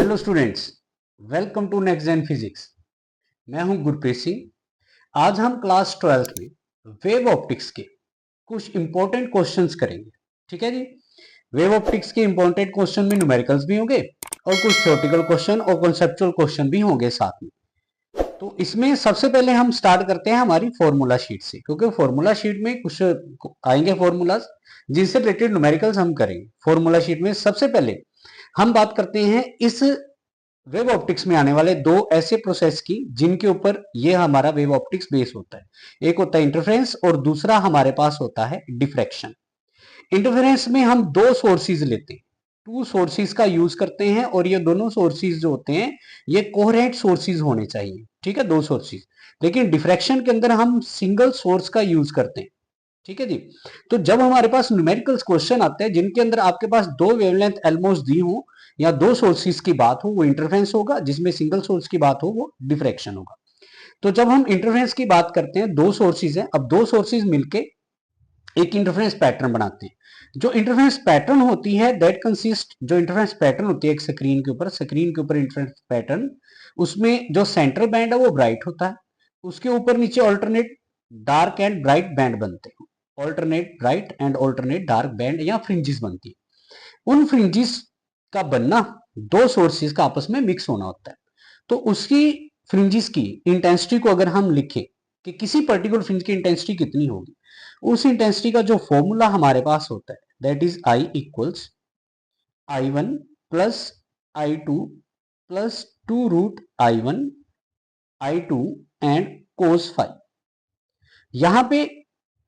Hello students, welcome to next gen physics. मैं हूं गुरप्रीत सिंह। आज हम क्लास 12th में वेव ऑप्टिक्स के कुछ इंपॉर्टेंट क्वेश्चंस करेंगे। ठीक है जी। वेव ऑप्टिक्स के इंपॉर्टेंट क्वेश्चन में न्यूमेरिकल्स भी होंगे और कुछ थ्योरेटिकल क्वेश्चन और कॉन्सेप्चुअल क्वेश्चन भी होंगे साथ में। तो इसमें सबसे पहले हम स्टार्ट करते हैं हमारी फॉर्मूला शीट से, क्योंकि फॉर्मूला शीट में कुछ आएंगे फॉर्मूलाज जिनसे रिलेटेड न्यूमेरिकल्स हम करेंगे। फॉर्मूला शीट में सबसे पहले हम बात करते हैं इस वेव ऑप्टिक्स में आने वाले दो ऐसे प्रोसेस की जिनके ऊपर ये हमारा वेव ऑप्टिक्स बेस होता है। एक होता है इंटरफेरेंस और दूसरा हमारे पास होता है डिफ्रैक्शन। इंटरफेरेंस में हम दो सोर्सेज लेते हैं, टू सोर्सेज का यूज करते हैं, और ये दोनों सोर्सेज जो होते हैं ये कोहेरेंट सोर्सेज होने चाहिए। ठीक है, दो सोर्सेज। लेकिन डिफ्रैक्शन के अंदर हम सिंगल सोर्स का यूज करते हैं। ठीक है जी। तो जब हमारे पास न्यूमेरिकल्स क्वेश्चन आते हैं जिनके अंदर आपके पास दो वेवलेंथ ऑलमोस्ट दी हो या दो सोर्सेज की बात हो, वो इंटरफेरेंस होगा। जिसमें सिंगल सोर्स की बात हो वो डिफ्रैक्शन होगा। तो जब हम इंटरफेरेंस की बात करते हैं, दो सोर्सेज हैं, अब दो सोर्सेज मिलके एक इंटरफेरेंस पैटर्न बनाते हैं। जो इंटरफेरेंस पैटर्न होती है दैट कंसिस्ट, जो इंटरफेरेंस पैटर्न होती है एक स्क्रीन के ऊपर इंटरफेरेंस पैटर्न, उसमें जो सेंट्रल बैंड है वो ब्राइट होता है। उसके ऊपर नीचे alternate dark and bright band बनते हैं। Alternate bright and alternate dark band या फ्रिंजेस बनती है। उन फ्रिंजेस का बनना दो सोर्सेज का आपस में मिक्स होना होता है। तो उसकी फ्रिंजेस की इंटेंसिटी को अगर हम लिखें कि किसी पर्टिकुलर फ्रिंज की इंटेंसिटी कितनी होगी, उस इंटेंसिटी का जो फॉर्मूला हमारे पास होता है that is I equals I1 plus I2 plus 2√I1 I2 and cos phi. यहां पे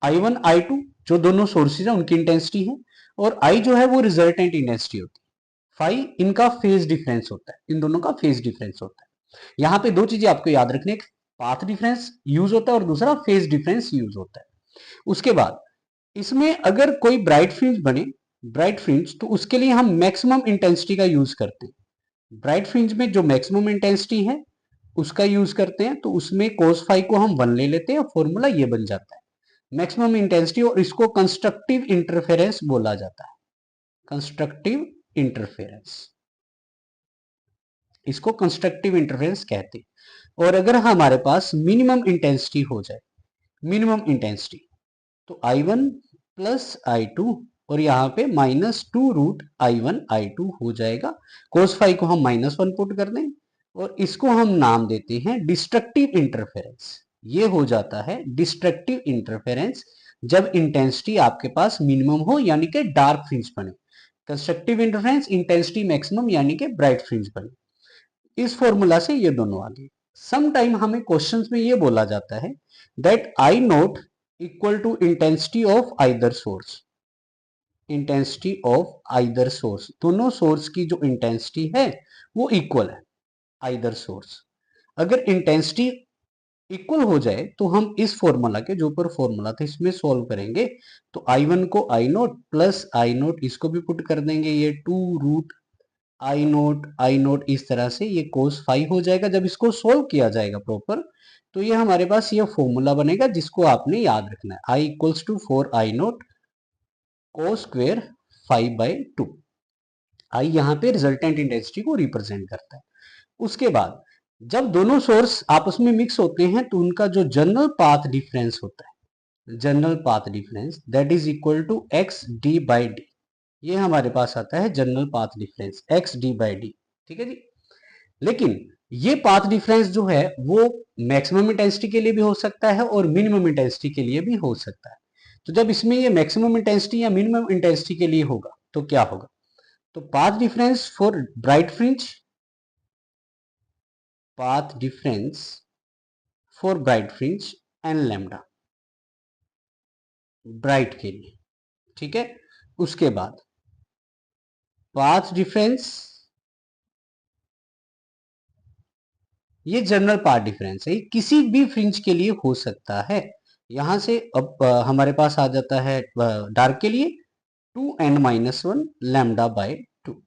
I1 I2 जो दोनों सोर्सेज है उनकी इंटेंसिटी है, और I जो है वो रिजल्टेंट इंटेंसिटी होती है। फाई इनका फेज डिफरेंस होता है, इन दोनों का फेज डिफरेंस होता है। यहां पे दो चीजें आपको याद रखनी है, पाथ डिफरेंस यूज होता है और दूसरा फेज डिफरेंस यूज होता है। उसके बाद इसमें अगर कोई ब्राइट फ्रिंज बने, ब्राइट फ्रिंज, तो उसके लिए हम मैक्सिमम इंटेंसिटी का यूज करते हैं। ब्राइट फ्रिंज में जो मैक्सिमम इंटेंसिटी है उसका यूज करते हैं, तो उसमें कोस फाई को हम 1 ले लेते हैं, फॉर्मूला ये बन जाता है मैक्सिमम इंटेंसिटी, और इसको कंस्ट्रक्टिव इंटरफेरेंस बोला जाता है। कंस्ट्रक्टिव इंटरफेरेंस, इसको कंस्ट्रक्टिव इंटरफेरेंस कहते हैं। और अगर हमारे पास मिनिमम इंटेंसिटी हो जाए, मिनिमम इंटेंसिटी, तो I1 प्लस I2 और यहाँ पे -2√I1 I2 हो जाएगा। कोस फाई को हम -1 पुट कर दें और इसको हम नाम देते हैं डिस्ट्रक्टिव इंटरफेरेंस। ये हो जाता है डिस्ट्रक्टिव इंटरफेरेंस जब इंटेंसिटी आपके पास मिनिमम हो, यानी कि डार्क फ्रिंज बने। कंस्ट्रक्टिव इंटरफेरेंस इंटेंसिटी मैक्सिमम यानी कि ब्राइट फ्रिंज बने। इस फॉर्मूला से ये दोनों आ गए। सम टाइम हमें क्वेश्चंस में ये बोला जाता है that I naught equal to intensity of either source. Intensity of either source, दोनों सोर्स की जो इंटेंसिटी है वो इक्वल है आइदर सोर्स। अगर इंटेंसिटी इक्वल हो जाए तो हम इस फॉर्मूला के जो ऊपर फॉर्मूला था इसमें सॉल्व करेंगे। तो I1 को I note plus I note इसको भी पुट कर देंगे, ये 2√I नोट इस तरह से ये कोस फाई हो जाएगा। जब इसको सोल्व किया जाएगा प्रॉपर, तो ये हमारे पास ये फॉर्मूला बनेगा जिसको आपने याद रखना है, I equals to 4I naught cos square 5/2। I यहाँ पे रिजल्टेंट इंटेंसिटी को रिप्रेजेंट करता है। उसके बाद जब दोनों सोर्स आपस में मिक्स होते हैं तो उनका जो जनरल पाथ डिफरेंस होता है, general path difference that is equal to x d by d. ये हमारे पास आता है general path difference x d by d. ठीक है जी। लेकिन ये पाथ डिफरेंस जो है वो मैक्सिमम इंटेंसिटी के लिए भी हो सकता है और मिनिमम इंटेंसिटी के लिए भी हो सकता है। तो जब इसमें ये मैक्सिमम इंटेंसिटी या मिनिमम इंटेंसिटी के लिए होगा तो क्या होगा, तो path difference for bright fringe, path difference for bright fringe and lambda, bright के लिए। ठीक है। उसके बाद पाथ डिफरेंस, ये जनरल पाथ डिफरेंस है, किसी भी फ्रिंज के लिए हो सकता है। यहां से अब हमारे पास आ जाता है डार्क के लिए 2n-1 लैम्डा बाय 2।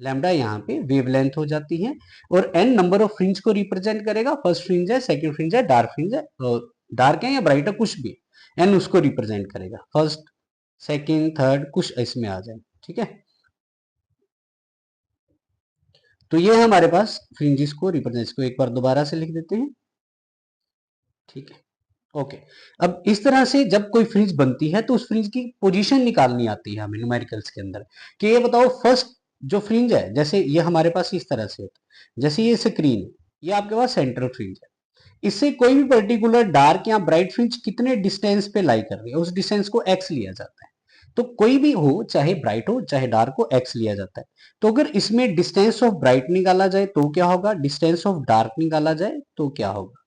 लैम्डा यहाँ पे वेवलेंथ हो जाती है और n नंबर ऑफ फ्रिंज को रिप्रेजेंट करेगा। फर्स्ट फ्रिंज है, सेकंड फ्रिंज है, डार्क फ्रिंज है, डार्क है या ब्राइट है कुछ भी, n उसको रिप्रेजेंट करेगा। फर्स्ट, सेकंड, थर्ड कुछ इसमें आ जाए। ठीक है। तो ये है हमारे पास फ्रिंजेस को रिप्रेजेंट, इसको एक बार दोबारा से लिख देते हैं, ठीक है, ओके। अब इस तरह से जब कोई फ्रिंज बनती है तो उस फ्रिंज की पोजीशन निकालनी आती है हमें न्यूमेरिकल्स के अंदर, कि ये बताओ फर्स्ट जो फ्रिंज है, जैसे ये हमारे पास इस तरह से होता है, जैसे ये स्क्रीन, ये आपके पास सेंट्रल फ्रिंज है, इससे कोई भी पर्टिकुलर डार्क या ब्राइट फ्रिंज कितने डिस्टेंस पे लाई कर रही है, उस डिस्टेंस को एक्स लिया जाता है। तो कोई भी हो, चाहे ब्राइट हो चाहे डार्क हो, एक्स लिया जाता है। तो अगर इसमें डिस्टेंस ऑफ ब्राइट निकाला जाए तो क्या होगा, डिस्टेंस ऑफ डार्क निकाला जाए तो क्या होगा,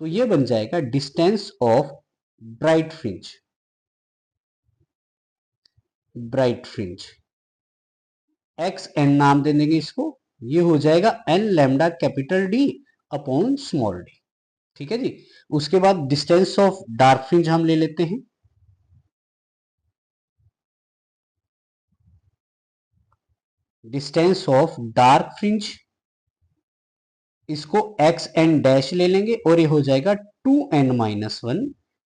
तो ये बन जाएगा distance of bright fringe, bright fringe x n नाम दे देंगे इसको, ये हो जाएगा n lambda capital D upon small d, ठीक है जी। उसके बाद डिस्टेंस ऑफ डार्क फ्रिंज हम ले लेते हैं, डिस्टेंस ऑफ डार्क फ्रिंज, इसको एक्स एन डैश ले लेंगे और ये हो जाएगा 2n-1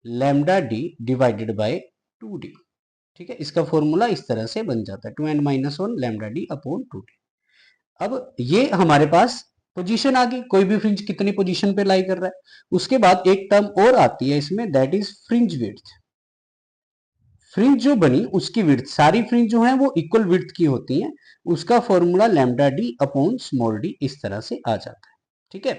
lambda D divided bye 2d, ठीक है। इसका फॉर्मूला इस तरह से बन जाता है 2n-1 lambda D upon 2d। अब ये हमारे पास पोजीशन आ गई, कोई भी फ्रिंज कितनी पोजीशन पे लाई कर रहा है। उसके बाद एक टर्म और आती है इसमें, that is fringe width. Fringe जो बनी उसकी विड्थ, सारी फ्रिंज जो है वो इक्वल विड्थ की होती हैं, उसका formula lambda D upon small D इस तरह से आ जाता है, ठीक है।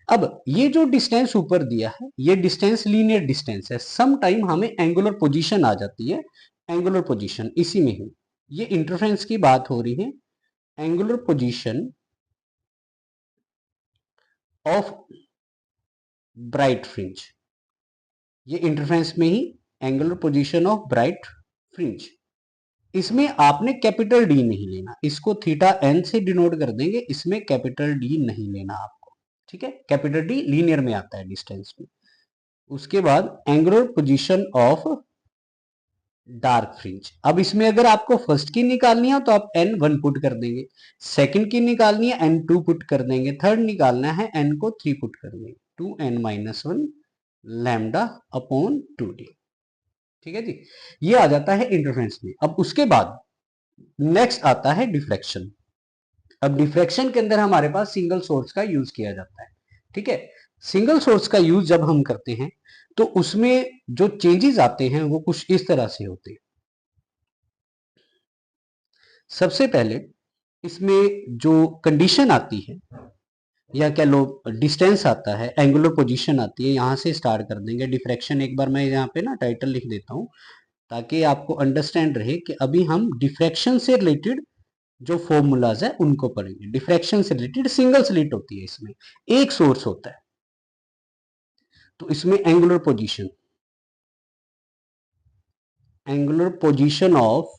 अब ये जो डिस्टेंस ऊपर दिया है, ये डिस्टेंस लीनियर डिस्टेंस है, सम टाइम हमें एंगुलर पोजीशन आ जाती है, एंगुलर पोजीशन इसी में ही, ये इंटरफेरेंस की बात हो रही है, angular position of bright fringe, ये इंटरफेरेंस में ही angular position of bright fringe. इसमें आपने कैपिटल डी नहीं लेना, इसको थीटा एन से डिनोट कर देंगे, इसमें कैपिटल डी नहीं लेना आपको, ठीक है। कैपिटल डी लीनियर में आता है डिस्टेंस में। उसके बाद angular position of dark fringe, अब इसमें अगर आपको फर्स्ट की निकालनी है तो आप n1 पुट कर देंगे, सेकंड की निकालनी है n2 पुट कर देंगे, थर्ड निकालना है n को 3 पुट कर देंगे, 2n-1 लैम्डा अपॉन 2d, ठीक है जी। ये आ जाता है इंटरफेरेंस में। अब उसके बाद नेक्स्ट आता है डिफ्लेक्शन। अब डिफ्लेक्शन के अंदर हमारे पास सिंगल सोर्स का यूज किया जाता है, ठीक है। सिंगल सोर्स का यूज जब हम करते हैं तो उसमें जो चेंजेस आते हैं वो कुछ इस तरह से होते हैं। सबसे पहले इसमें जो कंडीशन आती है, या कह लो डिस्टेंस आता है, एंगुलर पोजीशन आती है, यहां से स्टार्ट कर देंगे डिफ्रैक्शन। एक बार मैं यहाँ पे ना टाइटल लिख देता हूँ ताकि आपको अंडरस्टैंड रहे कि अभी हम डिफ्रैक्शन से रिलेटेड जो फॉर्मूलाज है उनको पढ़ेंगे। डिफ्रैक्शन से रिलेटेड सिंगल स्लिट होती है, इसमें एक सोर्स होता है, तो इसमें angular position of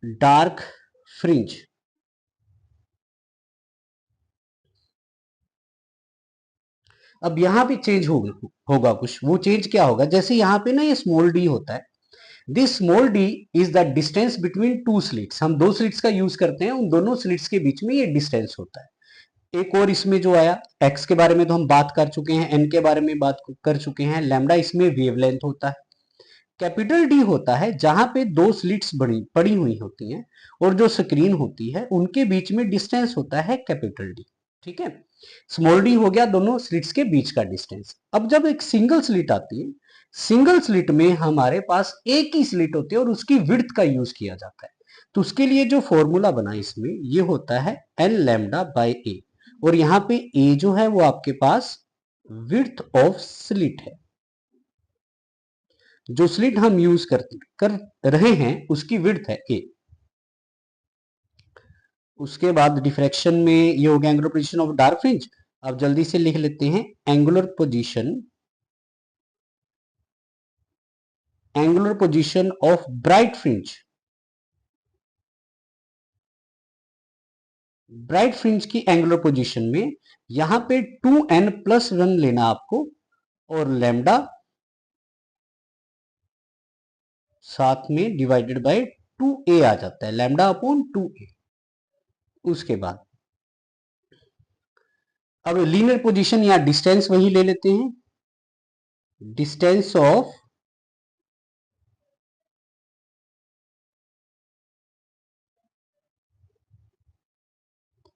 dark fringe, अब यहां पे चेंज होगा कुछ। वो चेंज क्या होगा, जैसे यहाँ पे ना ये स्मॉल डी होता है, this small D is the distance between two slits. हम दो स्लिट्स का यूज करते हैं, उन दोनों स्लिट्स के बीच में ये डिस्टेंस होता है। एक और इसमें जो आया, एक्स के बारे में तो हम बात कर चुके हैं, एन के बारे में बात कर चुके हैं, लैम्डा इसमें वेवलेंथ होता है। कैपिटल डी होता है जहां पे दो स्लिट्स बड़ी पड़ी हुई होती हैं और जो स्क्रीन होती है उनके बीच में डिस्टेंस होता है कैपिटल डी, ठीक है। स्मॉल डी हो गया दोनों स्लिट्स के बीच का डिस्टेंस। अब जब एक सिंगल स्लिट आती है, सिंगल स्लिट में हमारे पास एक ही स्लिट होती है और उसकी विड्थ का यूज किया जाता है। तो उसके लिए जो फॉर्मूला बना इसमें, ये होता है एन लैम्डा बाय ए, और यहाँ पे ए जो है वो आपके पास विड्थ ऑफ स्लिट है, जो स्लिट हम यूज कर रहे हैं उसकी विड्थ है ए। उसके बाद डिफ्रैक्शन में ये हो गया angular position of dark fringe. अब जल्दी से लिख लेते हैं angular position of bright fringe. Bright fringe की एंगुलर पोजीशन में यहां पे 2n+1 लेना आपको, और लैम्डा साथ में डिवाइडेड बाय 2a आ जाता है, लैम्डा अपॉन 2a। उसके बाद अब लीनियर पोजीशन या डिस्टेंस वही ले लेते हैं, डिस्टेंस ऑफ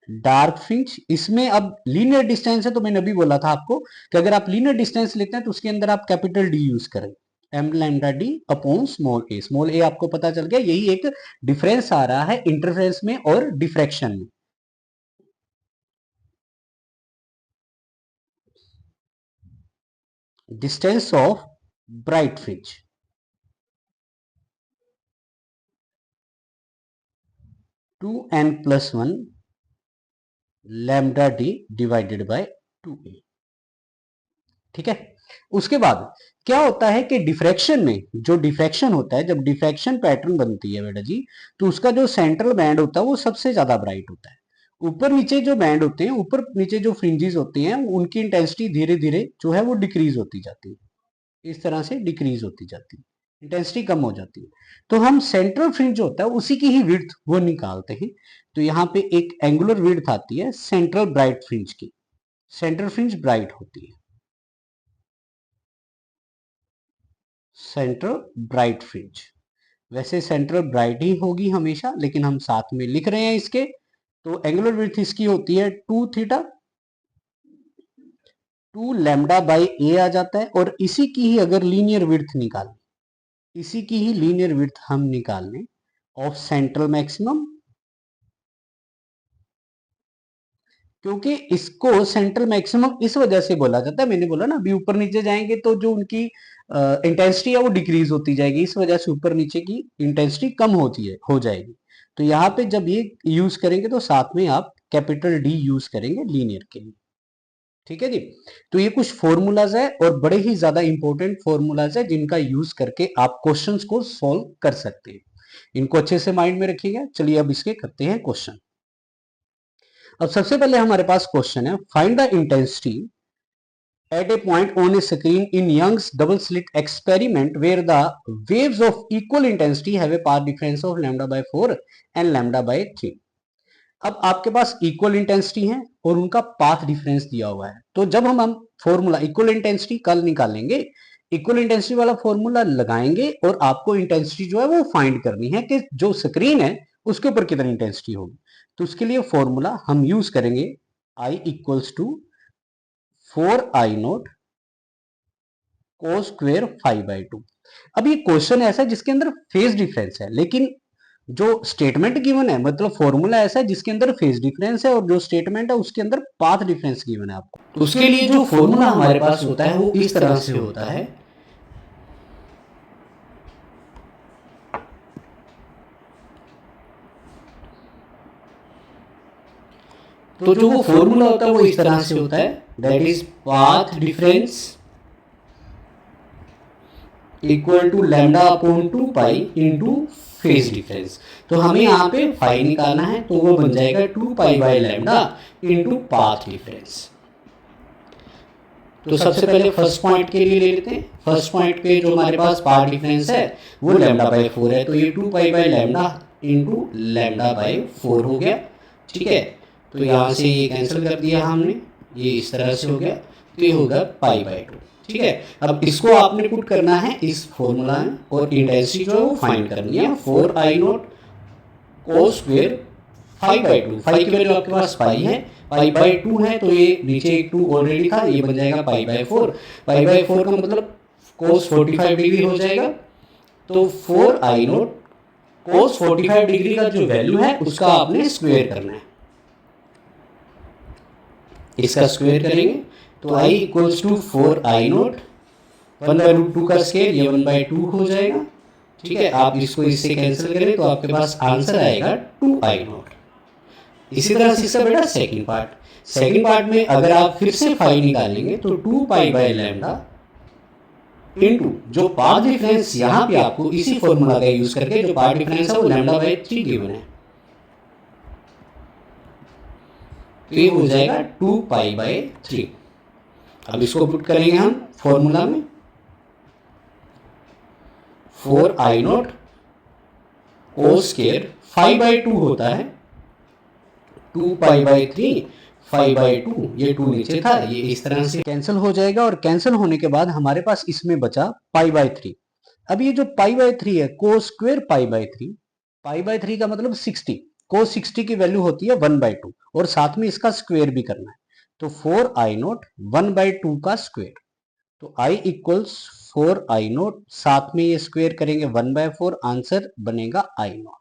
डार्क फ्रिंज, इसमें अब लीनियर डिस्टेंस है तो मैंने अभी बोला था आपको कि अगर आप लीनियर डिस्टेंस लेते हैं तो उसके अंदर आप कैपिटल डी यूज करें, M lambda D upon small A आपको पता चल गया। यही एक डिफरेंस आ रहा है इंटरफेरेंस में और डिफ्रैक्शन में। Distance of bright fringe 2n+1 lambda D divided by 2a। ठीक है, उसके बाद क्या होता है कि डिफ्रैक्शन में जो डिफ्रैक्शन होता है, जब डिफ्रैक्शन पैटर्न बनती है बेटा जी, तो उसका जो सेंट्रल बैंड होता है वो सबसे ज्यादा ब्राइट होता है। ऊपर नीचे जो बैंड होते हैं, ऊपर नीचे जो फ्रिंजेस होते हैं, उनकी इंटेंसिटी धीरे धीरे जो है वो डिक्रीज होती जाती है, इस तरह से डिक्रीज होती जाती है, इंटेंसिटी कम हो जाती है। तो हम सेंट्रल फ्रिंज जो होता है उसी की ही विड्थ वो निकालते हैं। तो यहाँ पे एक एंगुलर विड्थ आती है सेंट्रल ब्राइट फ्रिंज की, सेंट्रल फ्रिंज ब्राइट होती है, सेंट्रल ब्राइट फ्रिंज। वैसे सेंट्रल ब्राइट ही होगी हमेशा, लेकिन हम साथ में लिख रहे हैं इसके। तो एंगुलर विड्थ इसकी होती है 2 थीटा, 2 लैम्डा बाई ए आ जाता है। और इसी की ही अगर लीनियर विड्थ निकालें, इसी की ही लीनियर विड्थ हम निकाल लें ऑफ सेंट्रल मैक्सिमम, क्योंकि इसको सेंट्रल मैक्सिमम इस वजह से बोला जाता है, मैंने बोला ना अभी ऊपर नीचे जाएंगे तो जो उनकी इंटेंसिटी है वो डिक्रीज होती जाएगी, इस वजह से ऊपर नीचे की इंटेंसिटी कम होती है, हो जाएगी। तो यहाँ पे जब ये यूज करेंगे तो साथ में आप कैपिटल डी यूज करेंगे लीनियर के लिए। ठीक है जी, तो ये कुछ फॉर्मूलाज है और बड़े ही ज्यादा इंपॉर्टेंट फॉर्मूलाज है जिनका यूज करके आप क्वेश्चंस को सॉल्व कर सकते हैं। इनको अच्छे से माइंड में रखिएगा। चलिए अब इसके करते हैं क्वेश्चन। अब सबसे पहले हमारे पास क्वेश्चन है, find the intensity at a point on a screen in Young's double slit experiment where the waves of equal intensity have a path difference of lambda by 4 and lambda by 3। अब आपके पास equal intensity है और उनका path difference दिया हुआ है। तो जब हम फॉर्मूला इक्वल इंटेंसिटी कल निकालेंगे, इक्वल इंटेंसिटी वाला फॉर्मूला लगाएंगे और आपको इंटेंसिटी जो है वो फाइंड करनी है कि जो स्क्रीन है उसके ऊपर कितनी इंटेंसिटी होगी। तो उसके लिए फॉर्मूला हम यूज करेंगे I equals to 4I0 cos square 5/2। अब ये क्वेश्चन ऐसा है जिसके अंदर फेज डिफरेंस है, लेकिन जो स्टेटमेंट गिवन है, मतलब फॉर्मूला ऐसा है जिसके अंदर फेज डिफरेंस है और जो स्टेटमेंट है उसके अंदर पाथ डिफरेंस गिवन है आपको। तो उसके लिए जो फॉर्मूला हमारे पास होता है वो इस तरह से होता है। तो जो वो फॉर्मूला होता है वो इस तरह से होता है, that is path difference equal to lambda upon 2 pi into phase difference. तो हमें यहाँ पे फाई निकालना है, तो वो बन जाएगा 2 pi by lambda into path difference. तो सबसे पहले फर्स्ट पॉइंट के लिए ले लेते हैं। फर्स्ट पॉइंट पे जो हमारे पास पाथ डिफरेंस है वो लैम्डा बाई 4 है, तो ये 2 pi by lambda into lambda by 4 हो गया। ठीक है, तो यहाँ से ये कैंसिल कर दिया हमने, ये इस तरह से हो गया, तो ये होगा पाई बाई 2। ठीक है, अब इसको आपने पुट करना है इस फॉर्मूला में और इंटेंसिटी जो है वो फाइंड करनी है। 4I0 cos स्क्वेयर 5/2, 5 की वैल्यू आपके पास पाई है, पाई बाई 2 है, तो ये नीचे एक 2 ऑलरेडी था, ये बन जाएगा पाई बाई 4। पाई बाई 4 का मतलब cos 45 डिग्री हो जाएगा। तो 4I0 cos 45 डिग्री का जो वैल्यू है उसका आपने स्क्वेयर करना है, इसका स्क्वेयर करेंगे तो I इक्वल्स टू 4I0, 1/√2 का स्क्वायर, ये 1/2 हो जाएगा। ठीक है, आप इसको इससे कैंसिल करें तो आपके पास आंसर आएगा 2I0। इसी तरह से इसका बेटा सेकंड पार्ट, सेकंड पार्ट में अगर आप फिर से फाई निकालेंगे तो 2 पाई बाई लैम्डा इनटू जो पाथ डिफरेंस यहाँ पे आपको इसी फॉर्मूला का यूज करके जो पाथ डिफरेंस है वो लैम्डा बाई 3 गिवन है, तो ये हो जाएगा 2 पाई बाई 3। अब इसको पुट करेंगे हम फॉर्मूला में, 4I0 cos स्क्वायर 5/2 होता है, 2 पाई बाई 3 5/2, ये 2 नीचे था, ये इस तरह से कैंसिल हो जाएगा। और कैंसिल होने के बाद हमारे पास इसमें बचा पाई बाई 3। अब ये जो पाई बाई 3 है, cos square pi by 3, pi by 3 का मतलब 60, cos 60 की वैल्यू होती है 1/2 और साथ में इसका स्क्वायर भी करना है, तो 4i0 1/2 का स्क्वायर, तो i इक्वल्स 4i0, साथ में ये स्क्वायर करेंगे 1/4, आंसर बनेगा i0।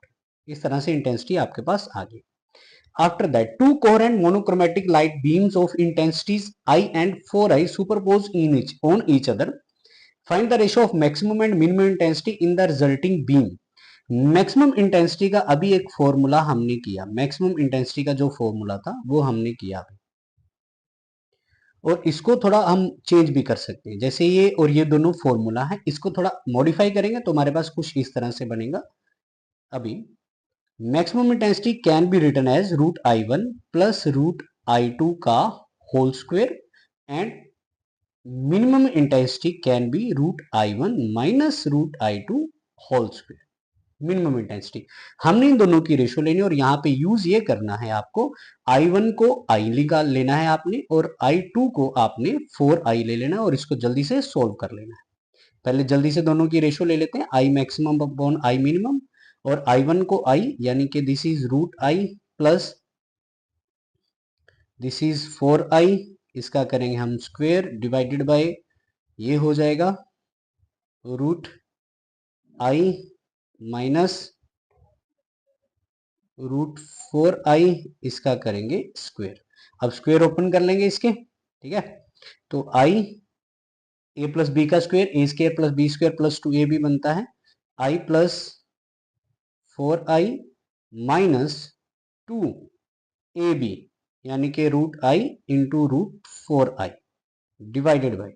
इस तरह से इंटेंसिटी आपके पास आ गई। After that, two coherent monochromatic light beams of intensities I and 4i superposed on each other. Find the ratio of maximum and minimum intensity in the resulting beam. Maximum intensity का अभी एक formula हमने किया, maximum intensity का जो formula था वो हमने किया अभी, और इसको थोड़ा हम चेंज भी कर सकते हैं, जैसे ये और ये दोनों फॉर्मूला है, इसको थोड़ा मॉडिफाई करेंगे तो हमारे पास कुछ इस तरह से बनेगा। अभी maximum intensity can be written as √I1 plus √I2 का whole square and minimum intensity can be √I1 minus √I2 whole square. Minimum intensity हमने इन दोनों की रेशियो लेनी और यहाँ पे यूज ये करना है आपको, I1 को I निकाल लेना है आपने और I2 को आपने 4i ले लेना है और इसको जल्दी से सोल्व कर लेना है। पहले जल्दी से दोनों की रेशियो ले लेते हैं, I maximum upon I minimum, और I1 को I यानी कि this is √I plus this is 4i, इसका करेंगे हम स्क्वायर डिवाइडेड बाय, ये हो जाएगा √I माइनस √4i, इसका करेंगे स्क्वायर। अब स्क्वायर ओपन कर लेंगे इसके, ठीक है, तो I a प्लस बी का square A square plus B square plus 2ab बनता है, I plus 4i minus 2ab यानी कि √I into √4i divided by,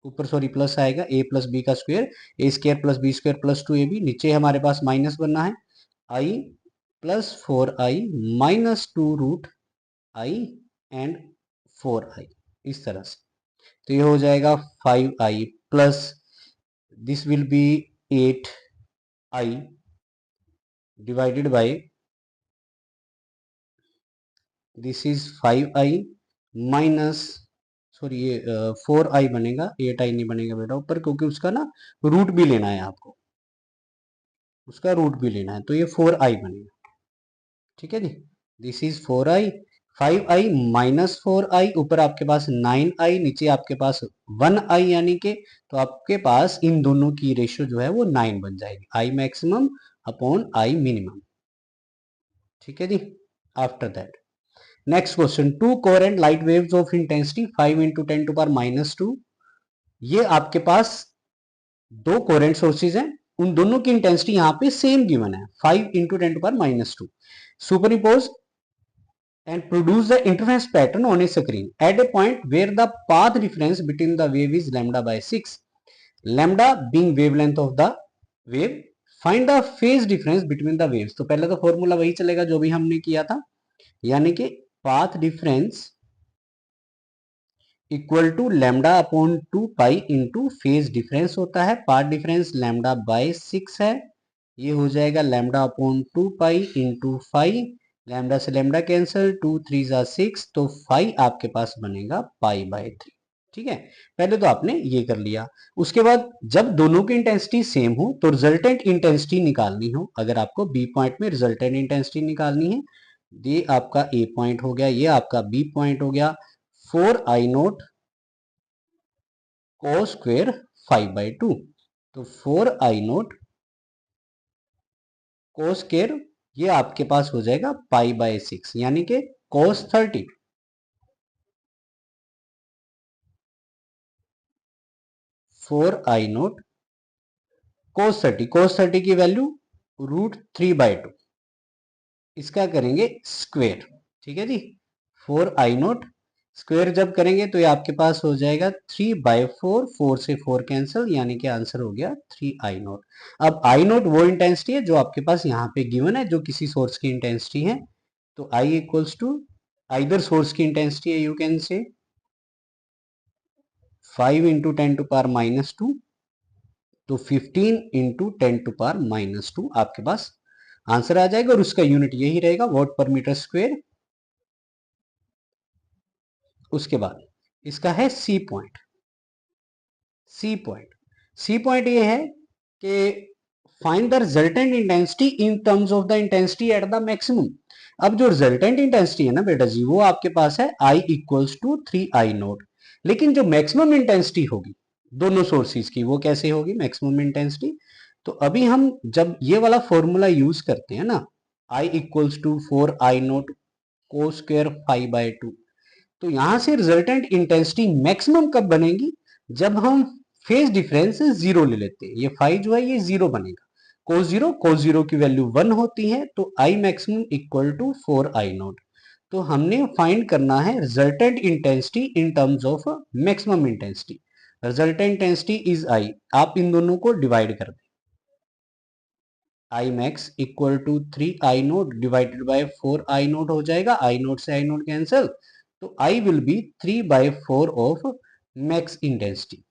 ऊपर सॉरी प्लस आएगा a प्लस बी का square, A square plus B square plus 2ab, नीचे हमारे पास minus बनना है, I plus 4i minus 2√I and 4i, इस तरह से। तो ये हो जाएगा 5i plus this will be 8i divided by this is 5i minus sorry ये 4i बनेगा, 8i नहीं बनेगा बेटा ऊपर, क्योंकि उसका ना रूट भी लेना है आपको, उसका रूट भी लेना है, तो ये 4i बनेगा, ठीक है जी। This is 4i, 5i minus 4i, ऊपर आपके पास 9i, नीचे आपके पास 1i, यानी कि तो आपके पास इन दोनों की रेशियो जो है वो 9 बन जाएगी, I maximum upon I minimum, ठीक है जी। After that next question, two coherent light waves of intensity 5 into 10⁻², ये आपके पास दो कोहेरेंट सोर्सेज हैं, उन दोनों की इंटेंसिटी यहाँ पे सेम गिवन है 5 into 10⁻², superimpose and produce the interference pattern on a screen at a point where the path difference between the wave is lambda by 6, lambda being wavelength of the wave, find the phase difference between the waves। तो पहले तो formula वही चलेगा जो भी हमने किया था, यानी कि path difference equal to lambda upon 2 pi into phase difference होता है, पाथ डिफरेंस लैम्डा बाय 6 है, ये हो जाएगा lambda upon 2 pi into 5, lambda से लैम्डा कैंसिल, 2 3 6, तो 5 आपके पास बनेगा π/3, ठीक है। पहले तो आपने ये कर लिया, उसके बाद जब दोनों की इंटेंसिटी सेम हो तो रिजल्टेंट इंटेंसिटी निकालनी हो, अगर आपको बी पॉइंट में रिजल्टेंट इंटेंसिटी निकालनी है, ये आपका ए पॉइंट हो गया, ये आपका बी पॉइंट हो गया, 4i0 cos स्क्वेयर 5/2, तो 4i0 cos स्क्वेयर ये आपके पास हो जाएगा π/6, यानी कि cos 30, 4i0 cos 30 की वैल्यू √3/2, इसका करेंगे स्क्वेयर, ठीक है जी। 4i0 स्क्वेयर जब करेंगे तो ये आपके पास हो जाएगा 3/4, 4 से 4 कैंसिल, यानी कि आंसर हो गया 3i0। अब i0 वो इंटेंसिटी है जो आपके पास यहाँ पे गिवन है, जो किसी सोर्स की इंटेंसिटी है, तो I equals to either source की इंटेंसिटी है, यू कैन से 5 इंटू 10⁻², तो 15 इंटू 10⁻², आपके पास आंसर आ जाएगा, और उसका यूनिट यही रहेगा वॉट पर मीटर स्क्वेयर। उसके बाद इसका है सी पॉइंट, सी पॉइंट ये है कि find the resultant intensity in terms of the intensity at the maximum. अब जो रिजल्टेंट इंटेंसिटी है ना बेटा जी, वो आपके पास है I इक्वल्स टू 3I0, लेकिन जो मैक्सिमम इंटेंसिटी होगी दोनों सोर्सेज की, वो कैसे होगी मैक्सिमम इंटेंसिटी? तो अभी हम जब ये वाला फॉर्मूला यूज करते हैं ना, I इक्वल्स टू 4I0 को स्क्वायर 5/2, तो यहां से रिजल्टेंट इंटेंसिटी मैक्सिमम कब बनेगी? जब हम फेज डिफरेंस जीरो ले लेते हैं। ये 5 जो है ये जीरो बनेगा, cos जीरो की वैल्यू 1 होती है, तो I maximum equal to 4I0। तो हमने फाइंड करना है resultant intensity in terms of maximum intensity. Resultant intensity is I, आप इन दोनों को डिवाइड कर दें। I max equal to 3I0 divided by 4I0 हो जाएगा, I0 से I0 कैंसिल, तो I will be 3/4 of max intensity,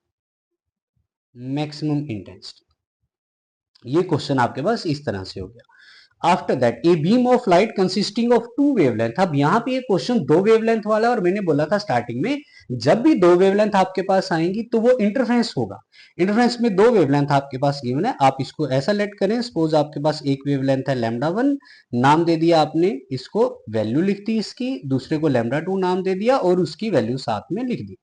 maximum intensity. ये क्वेश्चन आपके पास इस तरह से हो गया। After that a beam of light consisting of two wavelength. अब यहाँ पे ये क्वेश्चन दो वेवलेंथ वाला, और मैंने बोला था स्टार्टिंग में जब भी दो वेवलेंथ आपके पास आएंगी तो वो इंटरफेरेंस होगा। इंटरफेरेंस में दो वेवलेंथ आपके पास गिवन है, आप इसको ऐसा लेट करें, सपोज आपके पास एक वेवलेंथ है λ1, नाम दे दिया आपने इसको, वैल्यू लिख दी इसकी, दूसरे को λ2 नाम दे दिया और उसकी वैल्यू साथ में लिख दी।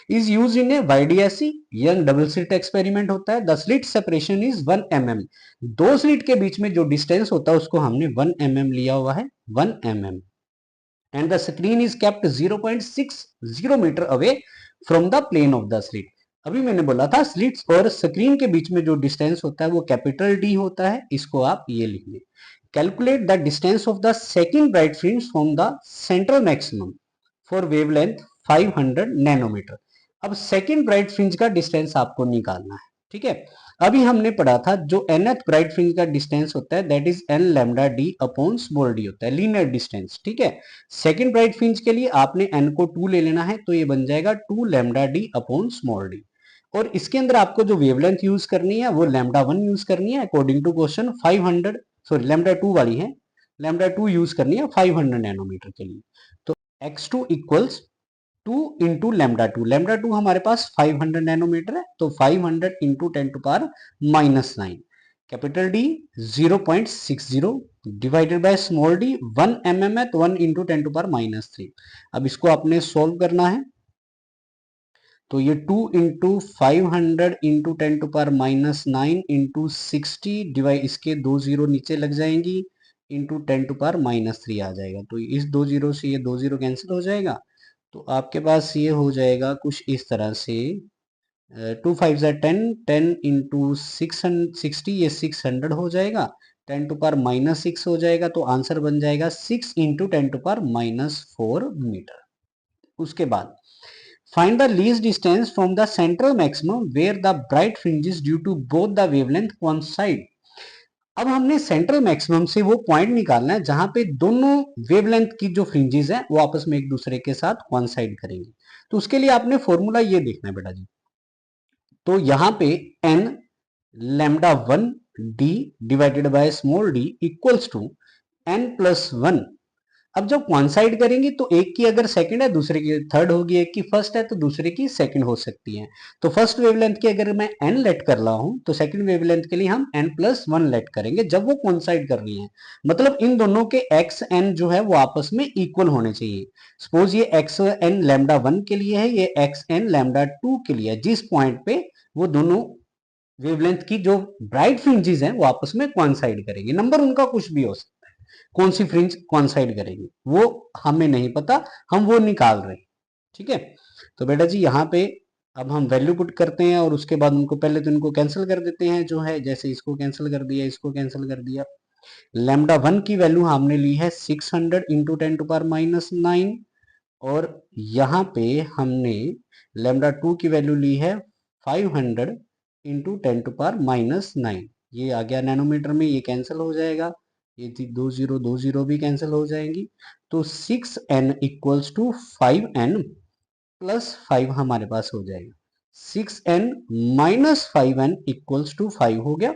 Is use in a YDSE young double slit experiment होता है। The slit separation is 1 mm। दो स्लिट के बीच में जो डिस्टेंस होता है उसको हमने 1 mm लिया हुआ है, 1 mm। And the screen is kept 0.60 metre away from the plane of the slit. अभी मैंने बोला था स्लिट्स और स्क्रीन के बीच में जो डिस्टेंस होता है वो कैपिटल D होता है, इसको आप ये लिख लें। Calculate the distance of the second bright fringe from the central maximum for wavelength 500 nanometre. अब सेकंड ब्राइट फ्रिंज का डिस्टेंस आपको निकालना है, ठीक है। अभी हमने पढ़ा था जो nth ब्राइट फ्रिंज का डिस्टेंस होता है that is n lambda d upon small d होता है, लीनियर डिस्टेंस, ठीक है। सेकंड ब्राइट फ्रिंज के लिए आपने n को 2 ले लेना है, तो ये बन जाएगा 2 lambda d upon small d। और इसके अंदर आपको जो वेवलेंथ यूज करनी है वो λ1 यूज करनी है अकॉर्डिंग टू क्वेश्चन, 500 सॉरी λ2 वाली है, λ2 यूज करनी है 500 नैनोमीटर के लिए। तो x2 इक्वल्स 2 इंटू λ2 हमारे पास 500 नैनोमीटर है, तो 500 into 10 to power -9, capital D 0.60 divided by small d 1 mm है, तो 1 इंटू 10 टू पावर -3। अब इसको आपने सॉल्व करना है, तो ये 2 into 500 into 10 to power -9 into 60 divide, इसके दो जीरो नीचे लग जाएंगी, इंटू 10 टू पावर -3 आ जाएगा। तो इस दो जीरो से ये दो जीरो कैंसिल हो जाएगा, तो आपके पास ये हो जाएगा कुछ इस तरह से 2 5 10, 10 इंटू 60, ये 600 हो जाएगा, 10 टू पावर -6 हो जाएगा, तो आंसर बन जाएगा 6 इंटू 10 टू पावर -4 मीटर। उसके बाद find the least distance from the central maximum where the bright fringes due to both the wavelength coincide। अब हमने सेंट्रल मैक्सिमम से वो पॉइंट निकालना है जहां पे दोनों वेवलेंथ की जो फ्रिंजेस हैं वो आपस में एक दूसरे के साथ कोइंसाइड करेंगे। तो उसके लिए आपने फॉर्मूला ये देखना है बेटा जी, तो यहां पे n λ1 d divided by small d equals to n plus 1। अब जब कोइंसाइड करेंगी तो एक की अगर सेकंड है दूसरे की थर्ड होगी, एक की फर्स्ट है तो दूसरे की सेकंड हो सकती है। तो फर्स्ट वेवलेंथ की अगर मैं n लेट कर रहा हूं तो सेकंड वेवलेंथ के लिए हम n प्लस 1 लेट करेंगे जब वो कोइंसाइड कर रही है। मतलब इन दोनों के x n जो है वो आपस में इक्वल होने चाहिए। सपोज ये x n लैम्डा 1 के लिए है, ये x n लैम्डा 2 के लिए है, जिस पॉइंट पे वो दोनों वेवलेंथ की जो ब्राइट फ्रिंजेस हैं वो आपस में कोइंसाइड करेंगे। नंबर उनका कुछ भी हो सकता है, कौन सी फ्रिंज कोइंसाइड करेंगी वो हमें नहीं पता, हम वो निकाल रहे हैं, ठीक है। तो बेटा जी यहाँ पे अब हम वैल्यू पुट करते हैं और उसके बाद उनको पहले तो इनको कैंसिल कर देते हैं, जो है जैसे इसको कैंसिल कर दिया, इसको कैंसिल कर दिया। λ1 की वैल्यू हमने ली है 600 इंटू 10 टू पावर -9, और यहाँ पे हमने λ2 की वैल्यू ली है 500 इंटू 10 टू पावर -9। ये आ गया नैनोमीटर में, ये कैंसिल हो जाएगा, ये दो जीरो भी कैंसिल हो जाएंगी। तो 6n equals to 5n plus 5 हमारे पास हो जाएगा, 6n minus 5n equals to 5 हो गया।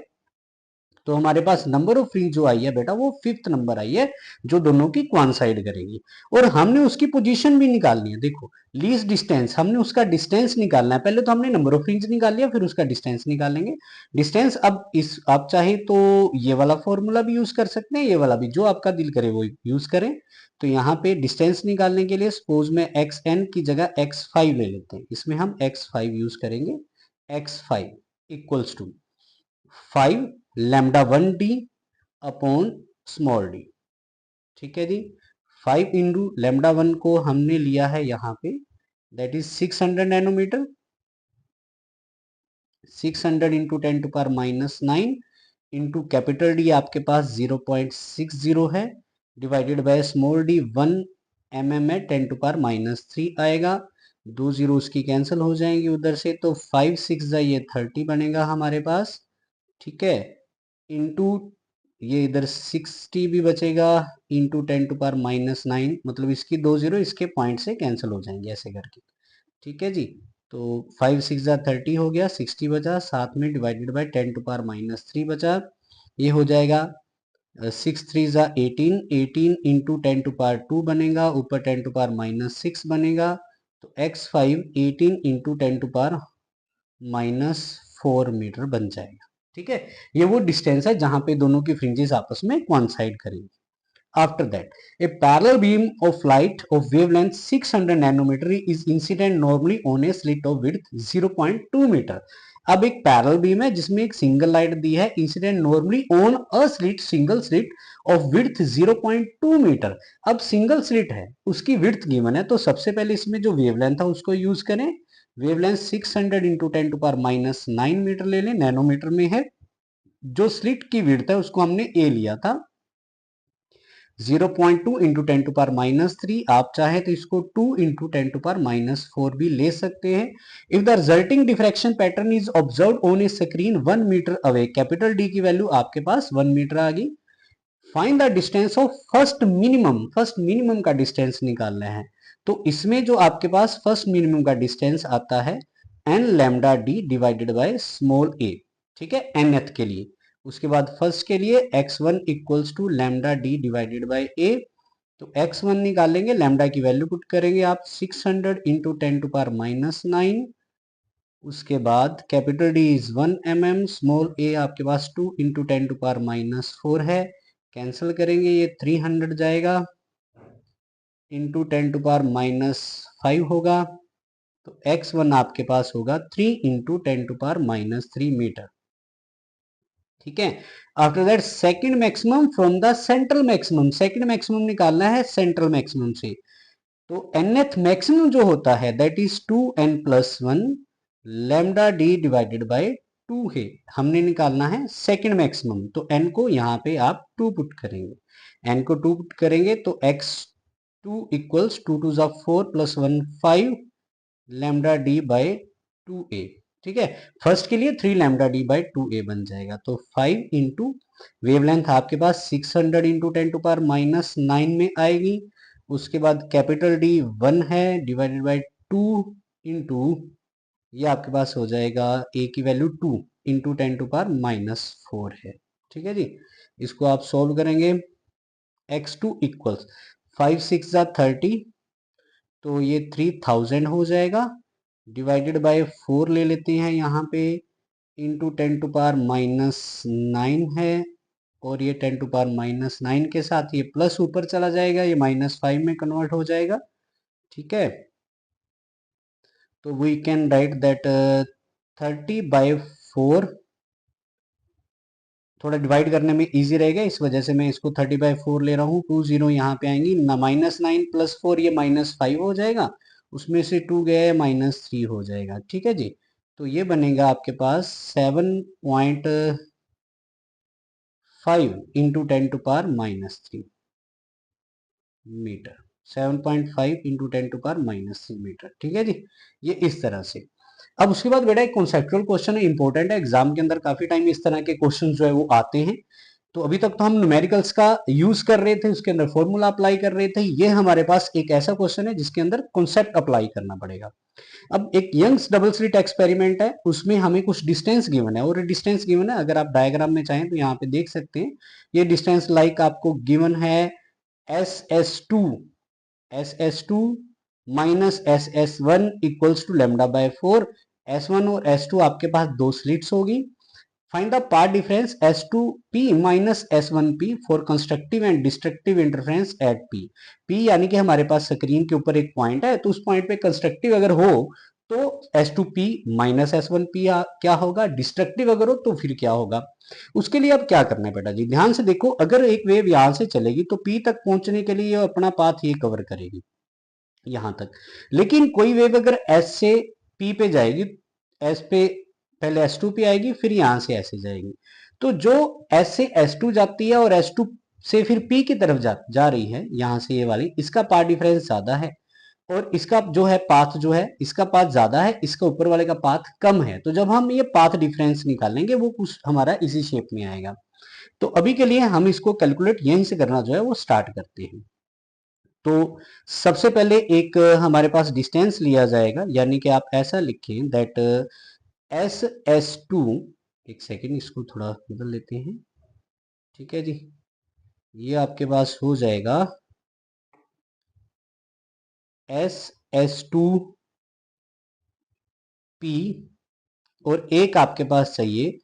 तो हमारे पास नंबर ऑफ फ्रिंज जो आई है बेटा वो 5th नंबर आई है, जो दोनों की क्वांसाइड करेगी। और हमने उसकी पोजीशन भी निकालनी है। देखो लीस्ट डिस्टेंस, हमने उसका डिस्टेंस निकालना है। पहले तो हमने नंबर ऑफ फ्रिंज निकाल लिया, फिर उसका डिस्टेंस निकालेंगे। डिस्टेंस अब इस आप चाहे तो ये वाला फॉर्मूला भी यूज कर सकते हैं, ये वाला भी, जो आपका दिल करे वो यूज करें। तो यहाँ पे डिस्टेंस निकालने के लिए सपोज में xn की जगह x5 ले लेते हैं, इसमें हम x5 यूज करेंगे। x5 equals to 5 lambda 1d upon small d. ठीक है जी, 5 इंटू लैम्डा 1 को हमने लिया है यहाँ पे, that is 600 nanometre. 600 into 10 to power minus 9 into capital D आपके पास 0.60 है, divided by small d 1 mm में 10 टू पावर माइनस 3 आएगा। 2 जीरो उसकी कैंसिल हो जाएंगी उधर से, तो 5 6 ये 30 बनेगा हमारे पास। ठीक है, इंटू ये इधर 60 भी बचेगा, इंटू 10 टू पावर माइनस 9, मतलब इसकी 2 जीरो इसके पॉइंट से कैंसिल हो जाएंगे ऐसे करके। ठीक है जी, तो 5 6 30 हो गया, 60 बचा, साथ में divided by 10 to power minus 3 बचा। ये हो जाएगा 6 3 18, 18 इंटू 10 टू पावर 2 बनेगा, ऊपर 10 टू पावर माइनस 6 बनेगा। तो x5 18 into 10 to power minus 4 metre बन जाएगा। ठीक है, ये वो डिस्टेंस है जहां पे दोनों की फ्रिंजेस आपस में कोइंसाइड करेंगी। After that, a parallel beam of light of wavelength 600 nanometer is incident normally on a slit of width 0.2 meter. अब एक पैरल बीम है जिसमें एक सिंगल लाइट दी है, incident normally on a slit, single slit of width 0.2 metre. अब single slit है, उसकी विड्थ गिवन है, तो सबसे पहले इसमें जो वेवलेंथ था उसको यूज करें। Wavelength 600 into 10 to power minus 9 metre ले लें, नैनोमीटर में है। जो स्लिट की विड्थ है उसको हमने ए लिया था, 0.2 इंटू 10 टू पावर माइनस 3। आप चाहे तो इसको 2 इंटू 10 टू पावर माइनस 4 भी ले सकते हैं। If the resulting diffraction pattern is observe on a screen 1 metre away, capital D की वैल्यू आपके पास 1 मीटर आ गई। Find the distance of first minimum, first minimum का डिस्टेंस निकालना है। तो इसमें जो आपके पास फर्स्ट मिनिमम का डिस्टेंस आता है n lambda D divided by small a. ठीक है, nth के लिए। उसके बाद फर्स्ट के लिए x1 equals to lambda D divided by a. तो x1 निकालेंगे, लैम्डा की वैल्यू पुट करेंगे आप 600 इंटू 10 टू पावर माइनस 9। उसके बाद capital D is 1 mm, small a आपके पास 2 इंटू 10 टू पावर माइनस 4 है, कैंसिल करेंगे, ये 300 जाएगा, इंटू 10 टू पावर माइनस 5 होगा। तो x1 आपके पास होगा 3 into 10 to power minus 3 metre. ठीक है, after that second maximum from the central maximum, second maximum निकालना है सेंट्रल मैक्सिमम से। तो nth मैक्सिमम जो होता है that is 2n plus 1 lambda D divided bye 2 है, हमने निकालना है सेकंड मैक्सिमम। तो n को यहाँ पे आप 2 पुट करेंगे, n को 2 पुट करेंगे तो x2 equals 2 to 4 plus 1 5 lambda d by 2a। ठीक है, फर्स्ट के लिए 3 लैम्डा डी बाई 2a बन जाएगा। तो 5 इंटू वेवलेंथ आपके पास 600 इंटू 10 टू पावर माइनस 9 में आएगी। उसके बाद कैपिटल डी 1 है, डिवाइडेड बाई 2 इंटू ये आपके पास हो जाएगा a की value 2 into 10 to power minus 4 है। ठीक है जी, इसको आप सोल्व करेंगे, x2 इक्वल्स 5 6 30, तो ये 3000 हो जाएगा, डिवाइडेड बाय 4 ले लेते हैं यहाँ पे, इंटू 10 टू पावर माइनस 9 है, और ये 10 टू पावर माइनस 9 के साथ ये प्लस ऊपर चला जाएगा, ये माइनस 5 में कन्वर्ट हो जाएगा। ठीक है, तो वी कैन राइट दैट 30/4, थोड़ा डिवाइड करने में इजी रहेगा, इस वजह से मैं इसको 30/4 ले रहा हूँ। 2 जीरो यहाँ पे आएंगी ना, -9 + 4 ये -5 हो जाएगा, उसमें से 2 गया है -3 हो जाएगा। ठीक है जी, तो ये बनेगा आपके पास 7.5 into 10 to power -3 metre, 7.5 into 10 to power -3 metre. ठीक है जी, ये इस तरह से। अब उसके बाद बेटा एक कॉन्सेप्चुअल क्वेश्चन है, इंपॉर्टेंट है, एग्जाम के अंदर काफी टाइम इस तरह के क्वेश्चन जो है वो आते हैं। तो अभी तक तो हम न्यूमेरिकल्स का यूज कर रहे थे, उसके अंदर फॉर्मूला अप्लाई कर रहे थे। ये हमारे पास एक ऐसा क्वेश्चन है जिसके अंदर कॉन्सेप्ट अप्लाई करना पड़ेगा। अब एक यंग्स डबल स्लिट एक्सपेरिमेंट है, उसमें हमें कुछ डिस्टेंस गिवन है, और डिस्टेंस गिवन है, अगर आप डायग्राम में चाहें तो यहाँ पे देख सकते हैं। ये डिस्टेंस लाइक आपको गिवन है S S two minus SS1 equals to λ/4। S1 और S2 आपके पास दो स्लिट्स होगी। Find the path difference S2P minus S1P for constructive and destructive interference at P यानी कि हमारे पास स्क्रीन के ऊपर एक पॉइंट है, तो उस पॉइंट पे कंस्ट्रक्टिव अगर हो तो S2P माइनस S1P क्या होगा, डिस्ट्रक्टिव अगर हो तो फिर क्या होगा। उसके लिए अब क्या करना है बेटा जी, ध्यान से देखो। अगर एक वेव यहां से चलेगी तो P तक पहुंचने के लिए अपना पाथ ये कवर करेगी यहां तक। लेकिन कोई वेव अगर S से P पे जाएगी, S पे पहले S2 पे आएगी, फिर यहां से ऐसे जाएगी। तो जो S से S2 जाती है और S2 से फिर P की तरफ जा रही है, यहां से ये वाली, इसका पाथ डिफरेंस ज्यादा है, और इसका जो है पाथ जो है, इसका पाथ ज्यादा है, इसका ऊपर वाले का पाथ कम है। तो जब हम ये पाथ डिफरेंस निकालेंगे वो कुछ हमारा इसी शेप में आएगा। तो अभी के लिए हम इसको कैलकुलेट यहीं से करना जो है वो स्टार्ट करते हैं। तो सबसे पहले एक हमारे पास डिस्टेंस लिया जाएगा, यानी कि आप ऐसा लिखें दैट SS2, एक सेकेंड इसको थोड़ा बदल लेते हैं, ठीक है जी। ये आपके पास हो जाएगा SS2P, और एक आपके पास चाहिए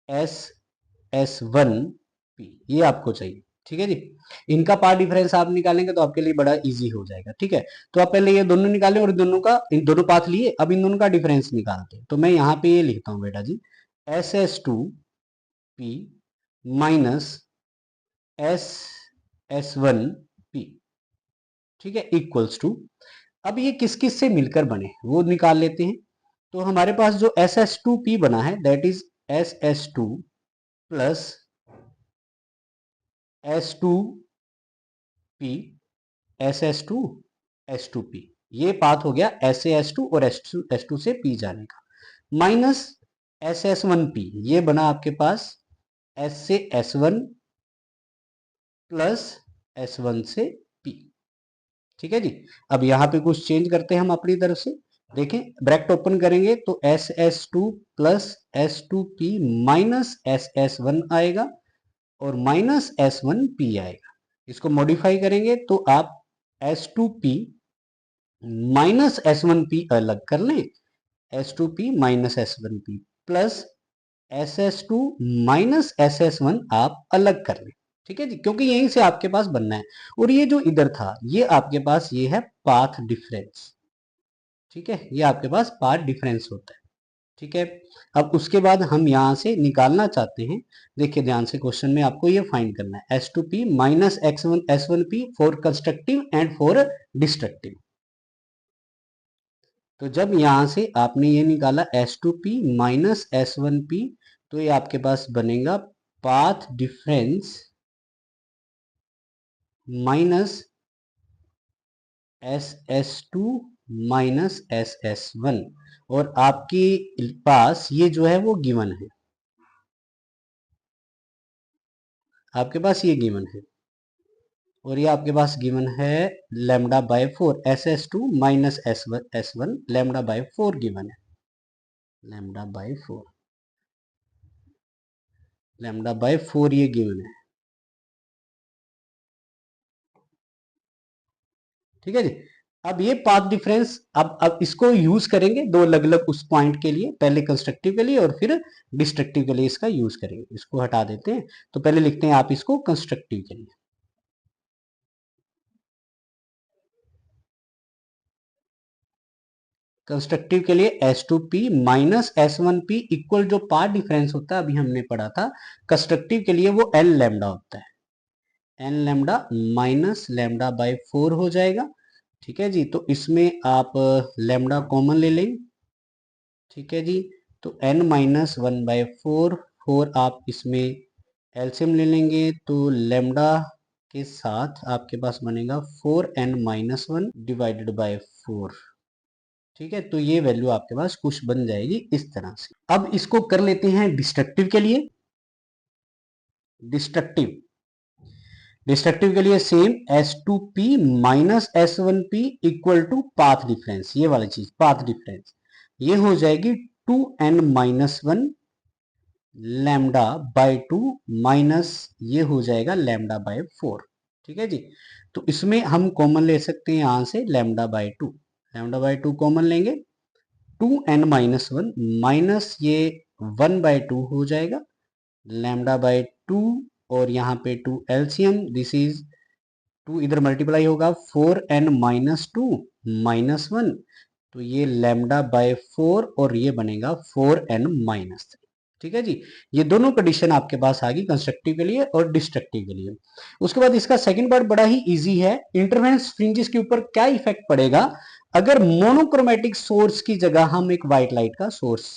SS1P, ये आपको चाहिए, ठीक है जी। इनका पार्ट डिफरेंस आप निकालेंगे तो आपके लिए बड़ा इजी हो जाएगा, ठीक है। तो आप पहले ये दोनों निकालें, और इन दोनों पाथ लिए, अब इन दोनों का डिफरेंस निकालते हैं। तो मैं यहाँ पे ये लिखता हूँ बेटा जी, SS2P माइनस SS1P, ठीक है, इक्वल्स टू, अब ये किस किस से मिलकर बने वो निकाल लेते हैं। तो हमारे पास जो SS2P बना है that is SS2 plus S2P SS2 S2P, ये पाथ हो गया S से S2 और S2 से P जाने का, माइनस SS1P, ये बना आपके पास S से S1 प्लस S1 से P, ठीक है जी। अब यहाँ पे कुछ चेंज करते हैं हम अपनी तरफ से, देखें ब्रैकेट ओपन करेंगे तो SS2 plus S2P minus SS1 आएगा, और माइनस S1P आएगा। इसको मॉडिफाई करेंगे तो आप S2P माइनस S1P अलग कर लें, S2P minus S1P plus SS2 minus SS1 आप अलग कर लें, ठीक है जी, क्योंकि यहीं से आपके पास बनना है। और ये जो इधर था ये आपके पास ये है पाथ डिफरेंस, ठीक है, ये आपके पास पाथ डिफरेंस होता है, ठीक है। अब उसके बाद हम यहां से निकालना चाहते हैं, देखिए ध्यान से, क्वेश्चन में आपको ये फाइंड करना है S2P minus S1P for constructive and for destructive. तो जब यहां से आपने ये निकाला S2P माइनस S1P, तो ये आपके पास बनेगा path difference minus SS2 minus SS1, और आपके पास ये जो है वो गिवन है, आपके पास ये गिवन है, और ये आपके पास गिवन है λ/4, SS2 माइनस S1 λ/4 गिवन है, λ/4, λ/4 ये गिवन है, ठीक है जी। अब ये पाथ डिफरेंस, अब इसको यूज करेंगे दो अलग अलग उस पॉइंट के लिए, पहले कंस्ट्रक्टिव के लिए और फिर डिस्ट्रक्टिव के लिए इसका यूज करेंगे। इसको हटा देते हैं, तो पहले लिखते हैं आप इसको कंस्ट्रक्टिव के लिए। कंस्ट्रक्टिव के लिए S2P माइनस S1P इक्वल, जो पाथ डिफरेंस होता है अभी हमने पढ़ा था कंस्ट्रक्टिव के लिए, वो N लैम्डा होता है, N लैम्डा माइनस λ/4 हो जाएगा, ठीक है जी। तो इसमें आप लैम्डा कॉमन ले लें, ठीक है जी। तो n माइनस 1/4, 4 आप इसमें एलसीएम ले लेंगे तो लैम्डा के साथ आपके पास बनेगा 4n-1 डिवाइडेड बाय 4, ठीक है। तो ये वैल्यू आपके पास कुछ बन जाएगी इस तरह से। अब इसको कर लेते हैं डिस्ट्रक्टिव के लिए। डिस्ट्रक्टिव डिस्ट्रक्टिव के लिए same S2P minus S1P equal to path difference, ये वाली चीज पाथ डिफरेंस, ये हो जाएगी 2n minus 1 lambda by 2 minus ये हो जाएगा लैम्डा बाय 4। ठीक है जी, तो इसमें हम कॉमन ले सकते हैं यहां से lambda by 2, lambda by 2 common लेंगे, 2n माइनस 1 माइनस ये 1 बाय 2 हो जाएगा लैम्डा बाय 2, और यहाँ पे 2 एलसीएम, दिस इज 2 इधर मल्टीप्लाई होगा 4n माइनस 2 माइनस 1, तो ये लैम्डा बाय 4 और ये बनेगा 4n माइनस 3। ठीक है जी, ये दोनों कंडीशन आपके पास आ गई कंस्ट्रक्टिव के लिए और डिस्ट्रक्टिव के लिए। उसके बाद इसका सेकंड पार्ट बड़ा ही इजी है, इंटरफेरेंस फ्रिंजेस के ऊपर क्या इफेक्ट पड़ेगा अगर मोनोक्रोमेटिक सोर्स की जगह हम एक व्हाइट लाइट का सोर्स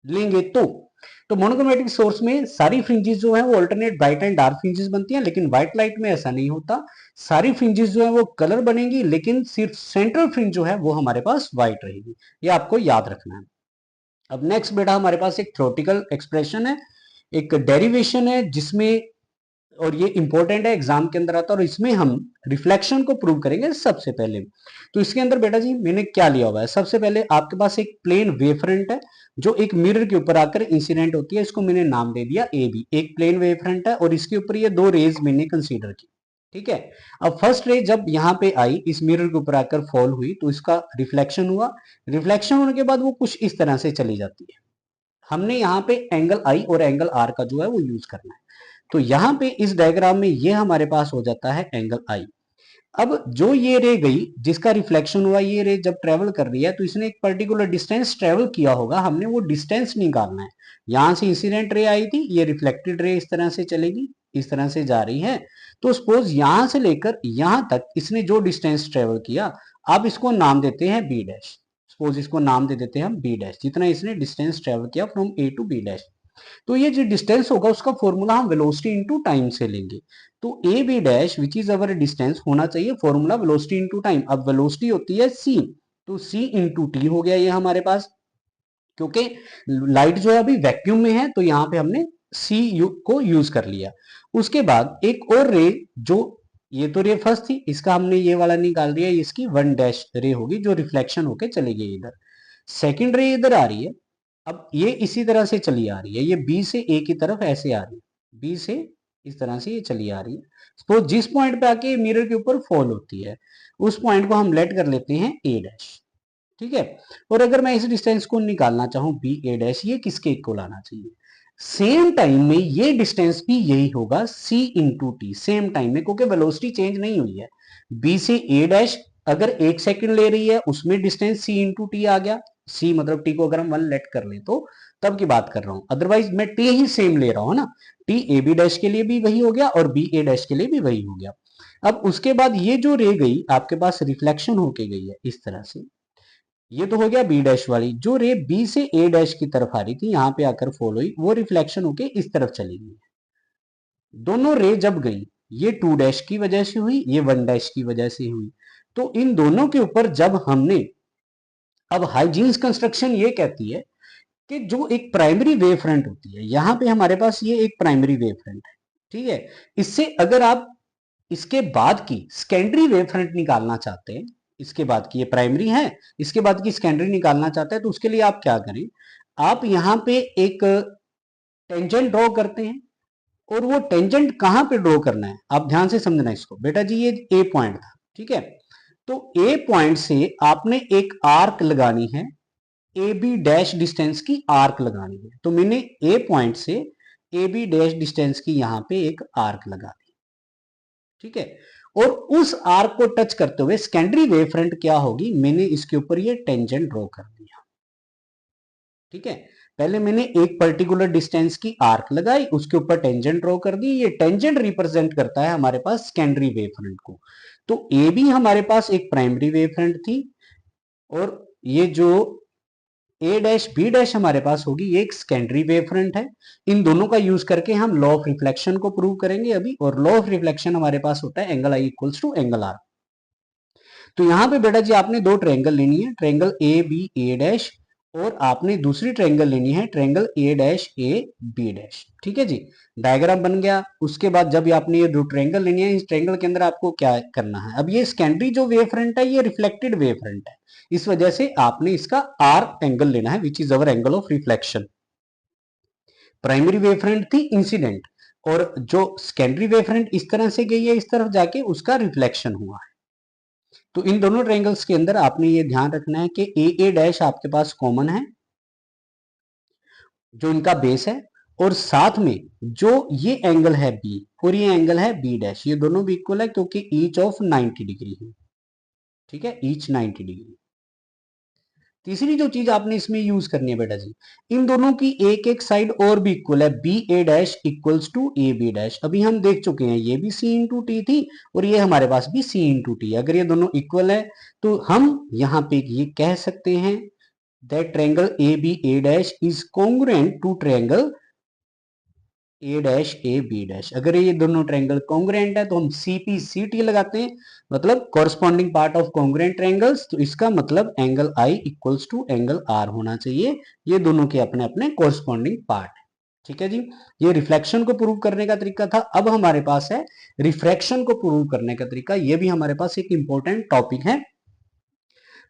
लेंगे तो मोनोक्रोमेटिक सोर्स में सारी फ्रिंजेस जो है वो alternate bright and dark fringes बनती हैं, लेकिन व्हाइट लाइट में ऐसा नहीं होता, सारी फ्रिंजेस जो है वो कलर बनेंगी, लेकिन सिर्फ सेंट्रल फ्रिंज जो है वो हमारे पास व्हाइट रहेगी, ये आपको याद रखना है। अब नेक्स्ट बेटा हमारे पास एक थ्योरेटिकल एक्सप्रेशन है, एक डेरिवेशन है जिसमें, और ये इंपॉर्टेंट है एग्जाम के अंदर आता है, और इसमें हम रिफ्लेक्शन को प्रूव करेंगे सबसे पहले। तो इसके अंदर बेटा जी मैंने क्या लिया हुआ है, सबसे पहले आपके पास एक प्लेन वेव फ्रंट है जो एक मिरर के ऊपर आकर इंसिडेंट होती है, इसको मैंने नाम दे दिया ए बी, एक प्लेन वेव फ्रंट है और इसके ऊपर ये दो रेज मैंने कंसीडर की। ठीक है, अब फर्स्ट रे जब यहाँ पे आई इस मिरर के ऊपर आकर फॉल हुई तो इसका रिफ्लेक्शन हुआ, रिफ्लेक्शन होने के बाद वो कुछ इस तरह से चली जाती है, हमने यहाँ पे एंगल आई और एंगल आर का जो है वो यूज करना है, तो यहाँ पे इस डायग्राम में ये हमारे पास हो जाता है एंगल आई। अब जो ये रे गई जिसका रिफ्लेक्शन हुआ, ये रे जब ट्रेवल कर रही है तो इसने एक पर्टिकुलर डिस्टेंस ट्रेवल किया होगा, हमने वो डिस्टेंस निकालना है। यहां से इंसिडेंट रे आई थी, ये रिफ्लेक्टेड रे इस तरह से चलेगी, इस तरह से जा रही है, तो सपोज यहां से लेकर यहां तक इसने जो डिस्टेंस ट्रेवल किया, अब इसको नाम देते हैं बी डैश, सपोज इसको नाम दे देते हैं हम बी डैश, जितना इसने डिस्टेंस ट्रेवल किया from A to B dash. तो ये जो डिस्टेंस होगा उसका फॉर्मूला हम वेलोसिटी इनटू टाइम से लेंगे, तो A B dash which is our distance होना चाहिए फॉर्मूला वेलोसिटी इनटू टाइम, अब वेलोसिटी होती है सी, तो सी इंटू टी हो गया ये हमारे पास, क्योंकि लाइट जो है अभी वैक्यूम में है तो यहाँ पे हमने सी को यूज कर लिया। उसके बाद एक और रे, जो ये तो रे फर्स्ट थी, इसका हमने ये वाला निकाल दिया, इसकी वन डैश रे होगी जो रिफ्लेक्शन होके चली गई इधर, सेकेंड रे इधर आ रही है, अब ये इसी तरह से चली आ रही है, ये बी से ए की तरफ ऐसे आ रही है, बी से इस तरह से ये चली आ रही है, सपोज जिस पॉइंट पे आके मिरर के ऊपर फॉल होती है उस पॉइंट को हम लेट कर लेते हैं ए डैश। ठीक है, और अगर मैं इस डिस्टेंस को निकालना चाहूं बी ए डैश, ये किसके इक्वल आना चाहिए, सेम टाइम में ये डिस्टेंस भी यही होगा सी इंटू टी, सेम टाइम में, क्योंकि वेलोसिटी चेंज नहीं हुई है, बी से ए डैश अगर 1 सेकंड ले रही है उसमें डिस्टेंस सी इंटू टी आ गया, सी मतलब टी को अगर हम 1 लेट कर ले तो तब की बात कर रहा हूं, अदरवाइज मैं टी ही सेम ले रहा हूं ना, टी ए बी डैश के लिए भी वही हो गया और बी ए डैश के लिए भी वही हो गया। अब उसके बाद ये जो रे गई आपके पास रिफ्लेक्शन होके गई है इस तरह से, ये तो हो गया बी डैश वाली, जो रे बी से ए डैश की तरफ आ रही थी यहां पे आकर फॉल हुई, वो रिफ्लेक्शन होके इस तरफ चली गई, दोनों रे जब गई ये 2 डैश की वजह से हुई, ये 1 डैश की वजह से हुई, तो इन दोनों के ऊपर जब हमने, अब हाइजीन्स कंस्ट्रक्शन ये कहती है कि जो एक प्राइमरी वेव फ्रंट होती है, यहां पे हमारे पास ये एक प्राइमरी वेव फ्रंट है, ठीक है, इससे अगर आप इसके बाद की सेकेंडरी वेव फ्रंट निकालना चाहते हैं, इसके बाद की ये प्राइमरी है, इसके बाद की सेकेंडरी निकालना चाहते हैं, तो उसके लिए आप क्या करें, आप यहां पे एक टेंजेंट ड्रॉ करते हैं, और वो टेंजेंट कहां पे ड्रॉ करना है आप ध्यान से समझना इसको बेटा जी, ये ए पॉइंट था, ठीक है, तो ए पॉइंट से आपने एक आर्क लगानी है, ए बी डैश डिस्टेंस की आर्क लगानी है, तो मैंने ए पॉइंट से ए बी डैश डिस्टेंस की यहां पे एक आर्क लगा दी, ठीक है, और उस आर्क को टच करते हुए सेकेंडरी वेव फ्रंट क्या होगी, मैंने इसके ऊपर ये टेंजेंट ड्रॉ कर दिया, ठीक है, पहले मैंने एक पर्टिकुलर डिस्टेंस की आर्क लगाई, उसके ऊपर टेंजेंट ड्रॉ कर दी, ये टेंजेंट रिप्रेजेंट करता है हमारे पास सेकेंडरी वेव फ्रंट को, तो ए भी हमारे पास एक प्राइमरी वेव फ्रंट थी, और ये जो ए डैश बी डैश हमारे पास होगी ये एक सेकेंडरी वेव फ्रंट है, इन दोनों का यूज करके हम लॉ ऑफ रिफ्लेक्शन को प्रूव करेंगे अभी, और लॉ ऑफ रिफ्लेक्शन हमारे पास होता है angle i equals to angle r. तो यहां पे बेटा जी आपने दो ट्रायंगल लेनी है, triangle A B A dash और आपने दूसरी ट्रायंगल लेनी है, triangle A dash A B dash. ठीक है जी, डायग्राम बन गया। उसके बाद जब आपने ये दो ट्रायंगल लेनी है, इस ट्रायंगल के अंदर आपको क्या करना है, अब ये सेकेंडरी जो वेव फ्रंट है ये रिफ्लेक्टेड वेव फ्रंट है, इस वजह से आपने इसका आर एंगल लेना है, विच is our angle of reflection. Primary wave front थी इंसिडेंट, और जो सेकेंडरी वेव फ्रंट इस तरह से गई है, इस तरफ जाके उसका रिफ्लेक्शन हुआ है। तो इन दोनों ट्रायंगल्स के अंदर आपने ये ध्यान रखना है कि ए डैश आपके पास कॉमन है, जो इनका बेस है, और साथ में जो ये एंगल है बी और ये एंगल है बी डैश, ये दोनों भी इक्वल है क्योंकि ईच ऑफ 90 डिग्री है। ठीक है, ईच 90 डिग्री। तीसरी जो चीज आपने इसमें यूज करनी है बेटा जी, इन दोनों की एक एक साइड और भी इक्वल है, B A dash equals to A B dash. अभी हम देख चुके हैं ये भी सी इंटू टी थी और ये हमारे पास भी सी इंटू टी। अगर ये दोनों इक्वल है तो हम यहाँ पे ये कह सकते हैं that triangle A B A dash is congruent to triangle A dash A B dash. अगर ये दोनों ट्रायंगल कॉन्ग्रुएंट है तो हम सी पी सी टी लगाते हैं, मतलब corresponding part of congruent triangles. तो इसका मतलब angle i equals to angle r होना चाहिए, ये दोनों के अपने अपने कॉरस्पॉन्डिंग पार्ट है। ठीक है जी, ये रिफ्लेक्शन को प्रूव करने का तरीका था। अब हमारे पास है रिफ्रैक्शन को प्रूव करने का तरीका, ये भी हमारे पास एक इंपॉर्टेंट टॉपिक है।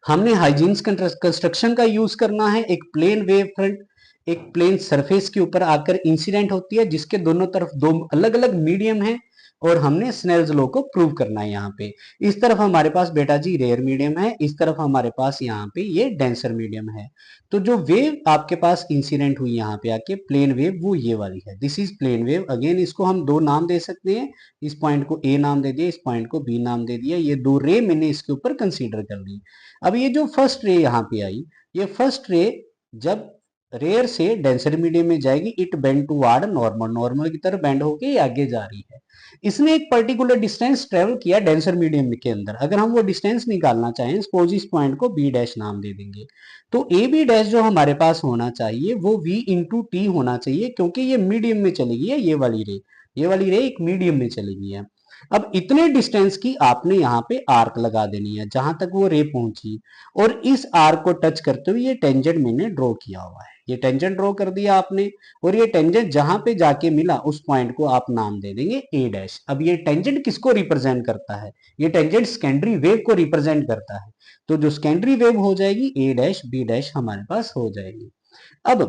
हमने हाइजीन्स कंस्ट्रक्शन का यूज करना है। एक प्लेन वेव फ्रंट एक प्लेन सरफेस के ऊपर आकर इंसिडेंट होती है, जिसके दोनों तरफ दो अलग अलग मीडियम है, और हमने स्नेल्स लॉ को प्रूव करना है। यहाँ पे इस तरफ हमारे पास बेटा जी रेयर मीडियम है, इस तरफ हमारे पास यहाँ पे ये डेंसर मीडियम है। तो जो वेव आपके पास इंसिडेंट हुई यहाँ पे आके प्लेन वेव, वो ये वाली है, this is plane wave. Again इसको हम दो नाम दे सकते हैं, इस पॉइंट को ए नाम दे दिया, इस पॉइंट को बी नाम दे दिया, ये दो रे मैंने इसके ऊपर कंसीडर कर ली। अब ये जो फर्स्ट रे यहाँ पे आई, ये फर्स्ट रे जब रेयर से डेंसर मीडियम में जाएगी, it bend toward normal, normal की तरफ बेंड होके ये आगे जा रही है। इसने एक पर्टिकुलर डिस्टेंस ट्रेवल किया डेंसर मीडियम के अंदर। अगर हम वो डिस्टेंस निकालना चाहें, सपोज इस पॉइंट को बी डैश नाम दे देंगे, तो ए बी डैश जो हमारे पास होना चाहिए वो वी इंटू टी होना चाहिए, क्योंकि ये मीडियम में चली गई है, ये वाली रे, ये वाली रे एक मीडियम में चली गई है। अब इतने डिस्टेंस की आपने यहाँ पे आर्क लगा देनी है जहां तक वो रे पहुंची, और इस आर्क को टच करते हुए ये टेंजेंट मैंने ड्रॉ किया हुआ है, ये टेंजेंट ड्रॉ कर दिया आपने, और ये टेंजेंट जहां पे जाके मिला उस पॉइंट को आप नाम दे देंगे ए डैश। अब ये टेंजेंट किसको रिप्रेजेंट करता है, ये टेंजेंट सेकेंडरी वेव को रिप्रेजेंट करता है। तो जो सेकेंडरी वेव हो जाएगी ए डैश बी डैश हमारे पास हो जाएगी। अब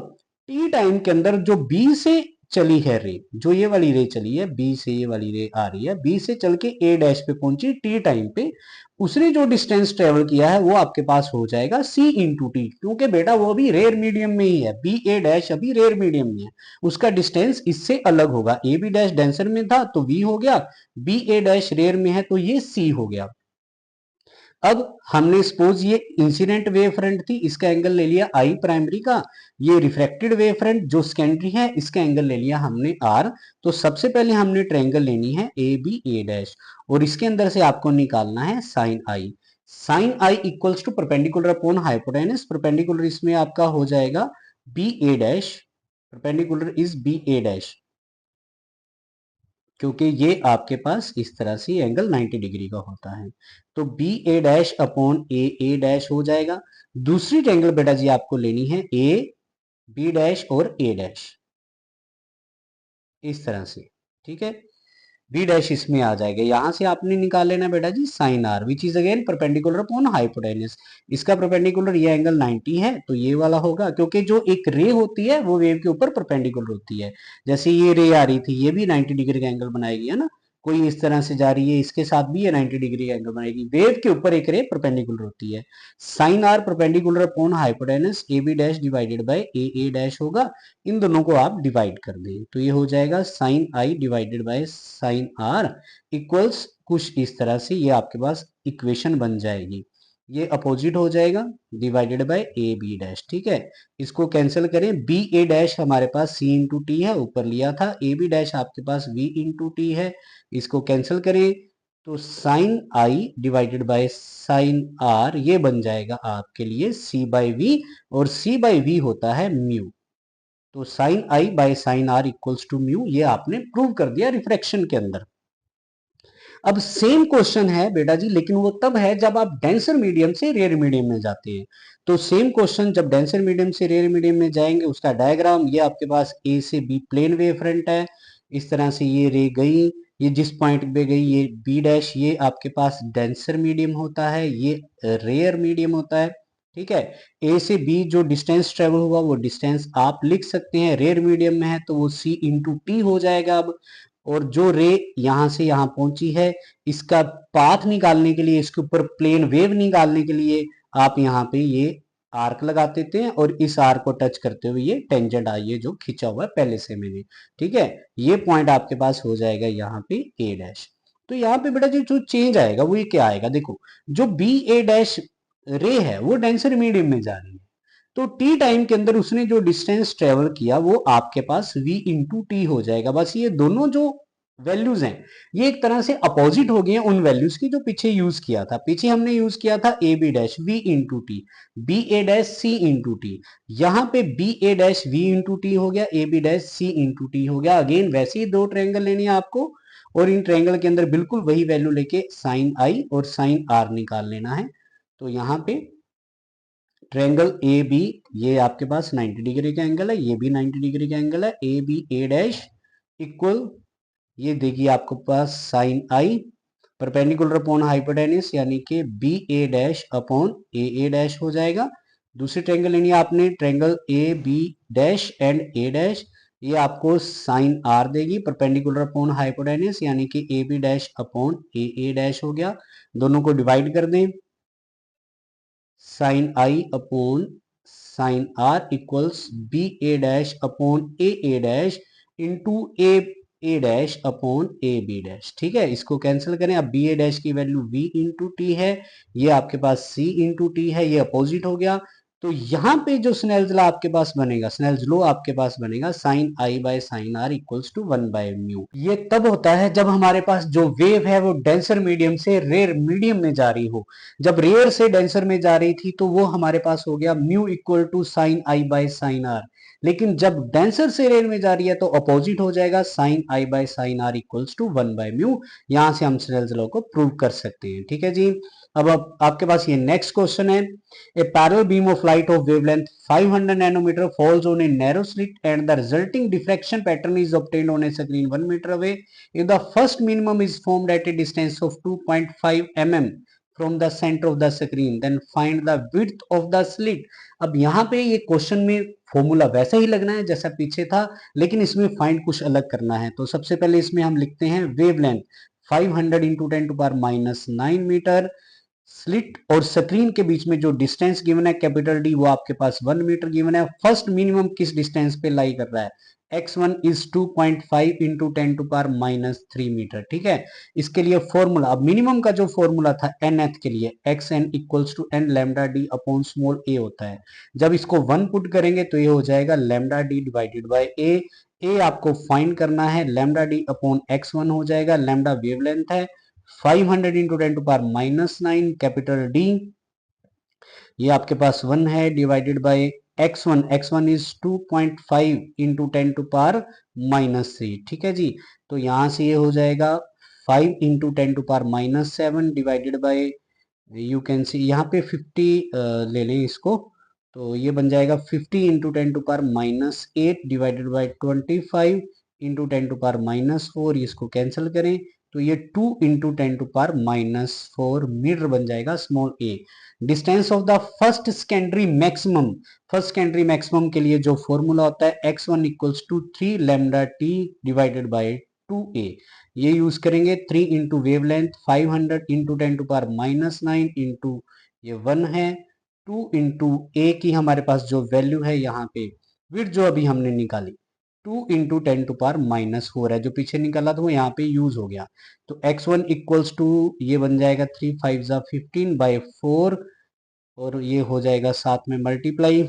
टी टाइम के अंदर जो बी से चली है रे, जो ये वाली रे चली है बी से, ये वाली रे आ रही है बी से चल के ए डैश पे पहुंची टी टाइम पे, उसने जो डिस्टेंस ट्रेवल किया है वो आपके पास हो जाएगा सी इंटू टी, क्योंकि बेटा वो भी रेयर मीडियम में ही है, बी ए डैश अभी रेयर मीडियम में है, उसका डिस्टेंस इससे अलग होगा। ए बी डैश डेंसर में था तो वी हो गया, बी ए डैश रेयर में है तो ये सी हो गया। अब हमने सपोज ये इंसिडेंट वेव फ्रंट थी, इसका एंगल ले लिया आई प्राइमरी का, ये रिफ्लेक्टेड वेव फ्रंट जो सेकेंडरी है इसका एंगल ले लिया हमने आर। तो सबसे पहले हमने ट्रायंगल लेनी है ए बी ए डैश, और इसके अंदर से आपको निकालना है sine i. Sine i equals to perpendicular upon hypotenuse, perpendicular इसमें आपका हो जाएगा B A dash, perpendicular is B A dash, क्योंकि ये आपके पास इस तरह से एंगल 90 डिग्री का होता है। तो B A dash upon A dash हो जाएगा। दूसरी ट्रायंगल बेटा जी आपको लेनी है ए बी डैश और ए डैश, इस तरह से। ठीक है, बी डैश इसमें आ जाएगा, यहां से आपने निकाल लेना बेटा जी sine r, which is again perpendicular upon hypotenuse. इसका परपेंडिकुलर ये एंगल 90 है तो ये वाला होगा, क्योंकि जो एक रे होती है वो वेव के ऊपर परपेंडिकुलर होती है। जैसे ये रे आ रही थी, ये भी 90 डिग्री का एंगल बनाएगी, है ना, कोई इस तरह से जा रही है, इसके साथ भी ये 90 डिग्री का एंगल बनाएगी, वेव के ऊपर एक रे परपेंडिकुलर होती है। Sine r perpendicular upon hypotenuse A B dash divided by A dash होगा। इन दोनों को आप डिवाइड कर दें तो ये हो जाएगा sine i divided by sine r equals कुछ इस तरह से, ये आपके पास इक्वेशन बन जाएगी। ये अपोजिट हो जाएगा divided by A B dash. ठीक है, इसको कैंसिल करें, बी ए डैश हमारे पास सी इंटू टी है, ऊपर लिया था, ए बी डैश आपके पास वी इंटू टी है, इसको कैंसिल करें तो sine i divided by sine r ये बन जाएगा आपके लिए सी बाई वी, और सी बाई वी होता है म्यू। तो sine i by sine r equals to mu, ये आपने प्रूव कर दिया रिफ्रैक्शन के अंदर। अब सेम क्वेश्चन है बेटा जी, लेकिन वो तब है जब आप डेंसर मीडियम से रेयर मीडियम में जाते हैं। तो सेम क्वेश्चन जब डेंसर मीडियम से रेयर मीडियम में जाएंगे, उसका डायग्राम ये आपके पास ए से बी प्लेन वेव फ्रंट है, इस तरह से ये रे गई, ये जिस पॉइंट पे गई ये बी डैश, ये आपके पास डेंसर मीडियम होता है, ये रेयर मीडियम होता है। ठीक है, ए से बी जो डिस्टेंस ट्रेवल हुआ वो डिस्टेंस आप लिख सकते हैं, रेयर मीडियम में है तो वो सी इंटू टी हो जाएगा। अब और जो रे यहां से यहां पहुंची है, इसका पाथ निकालने के लिए, इसके ऊपर प्लेन वेव निकालने के लिए आप यहाँ पे ये आर्क लगा देते हैं, और इस आर्क को टच करते हुए ये टेंजेंट आई है जो खींचा हुआ है पहले से मैंने। ठीक है, ये पॉइंट आपके पास हो जाएगा यहाँ पे ए डैश। तो यहाँ पे बेटा जी जो चेंज आएगा वो ये क्या आएगा, देखो जो बी ए डैश रे है वो डेंसर मीडियम में जा रही है, तो टी टाइम के अंदर उसने जो डिस्टेंस ट्रेवल किया वो आपके पास v इंटू टी हो जाएगा। बस ये दोनों जो वैल्यूज हैं ये एक तरह से अपोजिट हो गए हैं उन वैल्यूज की जो पीछे यूज किया था। पीछे हमने यूज किया था A B dash v into t, B A dash c into t, यहाँ पे B A dash v into t हो गया, A B dash c into t हो गया। अगेन वैसे ही दो ट्रायंगल लेने हैं आपको, और इन ट्रायंगल के अंदर बिल्कुल वही वैल्यू लेके साइन आई और साइन आर निकाल लेना है। तो यहाँ पे ट्रायंगल ए बी, ये आपके पास 90 डिग्री का एंगल है, ये भी 90 डिग्री का एंगल है, A B A dash equal, ये देखिए आपके पास sine i perpendicular upon hypotenuse, यानी कि B A dash upon A dash हो जाएगा। दूसरी ट्रायंगल लेनी है आपने, triangle A B dash and A dash, ये आपको साइन आर देगी परपेंडिकुलर अपॉन हाइपोटेन्यूस, यानी कि A B dash upon A dash हो गया। दोनों को डिवाइड कर दें, sine i upon sine r equals B A dash upon A dash into A dash upon A B dash. ठीक है, इसको कैंसिल करें, अब बी ए डैश की वैल्यू v इंटू टी है, ये आपके पास c इंटू टी है, ये अपोजिट हो गया। तो यहाँ पे जो स्नेल्स लॉ आपके पास बनेगा, स्नेल्स लॉ आपके पास बनेगा sine i by sine r equals to 1 by mu. ये तब होता है जब हमारे पास जो वेव है वो डेंसर मीडियम से रेयर मीडियम में जा रही हो। जब रेयर से डेंसर में जा रही थी तो वो हमारे पास हो गया mu equal to sine i by sine r, लेकिन जब डेंसर से रेयर में जा रही है तो अपोजिट हो जाएगा, sine i by sine r equals to 1 by mu. यहां से हम स्नेल्स लॉ को प्रूव कर सकते हैं। ठीक है जी, अब आपके पास ये नेक्स्ट क्वेश्चन है, a parallel beam of light of wavelength 500 nanometre falls on a narrow slit and the resulting diffraction pattern is obtained on a screen 1 meter away. If the first minimum is formed at a distance of 2.5 mm from the center of the screen, then find the width of the slit. अब यहाँ पे ये question में formula वैसा ही लगना है जैसा पीछे था, लेकिन इसमें फाइंड कुछ अलग करना है। तो सबसे पहले इसमें हम लिखते हैं वेवलेंथ 500 इंटू 10⁻⁹ मीटर, स्लिट और स्क्रीन के बीच में जो डिस्टेंस गिवन है कैपिटल डी वो आपके पास 1 मीटर गिवन है। फर्स्ट मिनिमम किस डिस्टेंस पे लाई कर रहा है, x1 इज 2.5 इंटू 10⁻³ मीटर। ठीक है, इसके लिए फॉर्मूला, अब मिनिमम का जो फॉर्मूला था nth के लिए xn equals to n lambda D upon small a होता है। जब इसको 1 पुट करेंगे तो ये हो जाएगा lambda D divided bye a आपको फाइंड करना है, लैम्डा डी अपॉन x1 हो जाएगा, लैम्डा वेवलेंथ है 500 इंटू 10⁻⁹ कैपिटल डी, ये आपके पास 1 है divided bye x1 is 2.5 into 10⁻⁻3। ठीक है जी, तो यहां से ये हो जाएगा 5 into 10⁻⁷ divided by, you can see यहाँ पे 50 ले लें इसको, तो ये बन जाएगा 50 इंटू 10⁻⁸ डिवाइडेड बाय 25 इंटू 10⁻⁴, इसको कैंसिल करें तो ये 2 इंटू 10⁻⁴ मीटर बन जाएगा small a। Distance of the first secondary maximum, first secondary maximum के लिए जो फॉर्मूला होता है x1 equals to 3 lambda t divided by 2a, ये यूज करेंगे। 3 इंटू वेवलेंथ 500 इंटू 10⁻⁹ इंटू ये 1 है, 2 इंटू a की हमारे पास जो वैल्यू है यहाँ पे विड्थ जो अभी हमने निकाली 2 इंटू 10⁻⁴ है, जो पीछे निकाला था वो यहाँ पे यूज हो गया। तो x1 इक्वल्स टू ये बन जाएगा 3 5 जा 15 बाय 4, और ये हो जाएगा साथ में मल्टीप्लाई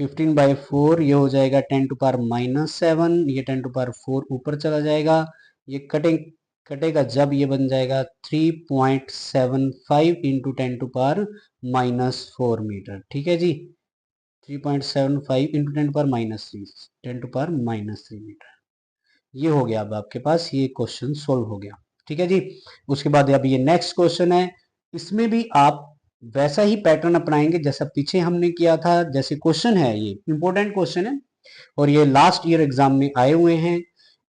15 बाय 4, ये हो जाएगा 10⁻⁷, ये 10⁴ ऊपर चला जाएगा, ये कटेगा जब ये बन जाएगा 3.75 इंटू 10⁻⁻4 मीटर। ठीक है जी, 3.75 इंटू 10⁻³ मीटर। ये हो गया, अब आपके पास ये क्वेश्चन सोल्व हो गया। ठीक है जी। उसके बाद अब ये नेक्स्ट क्वेश्चन है, इसमें भी आप वैसा ही पैटर्न अपनाएंगे जैसा पीछे हमने किया था। जैसे क्वेश्चन है, ये इंपॉर्टेंट क्वेश्चन है और ये लास्ट ईयर एग्जाम में आए हुए हैं।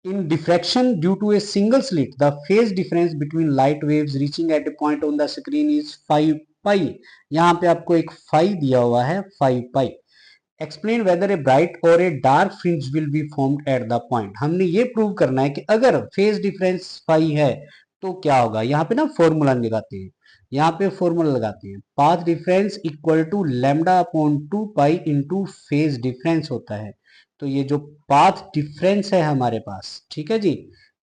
In diffraction due to a single slit the phase difference between light waves reaching at a point on the screen is 5 pi. यहाँ पे आपको एक 5 दिया हुआ है, 5 pi. Explain whether a bright और a dark fringe will be formed at the point. हमने ये प्रूव करना है कि अगर फेज डिफरेंस 5 है तो क्या होगा। यहाँ पे ना फॉर्मूला लगाते हैं, यहाँ पे फॉर्मूला लगाते हैं, path difference equal to lambda upon 2 pi into phase difference होता है। तो ये जो पाथ डिफरेंस है हमारे पास, ठीक है जी,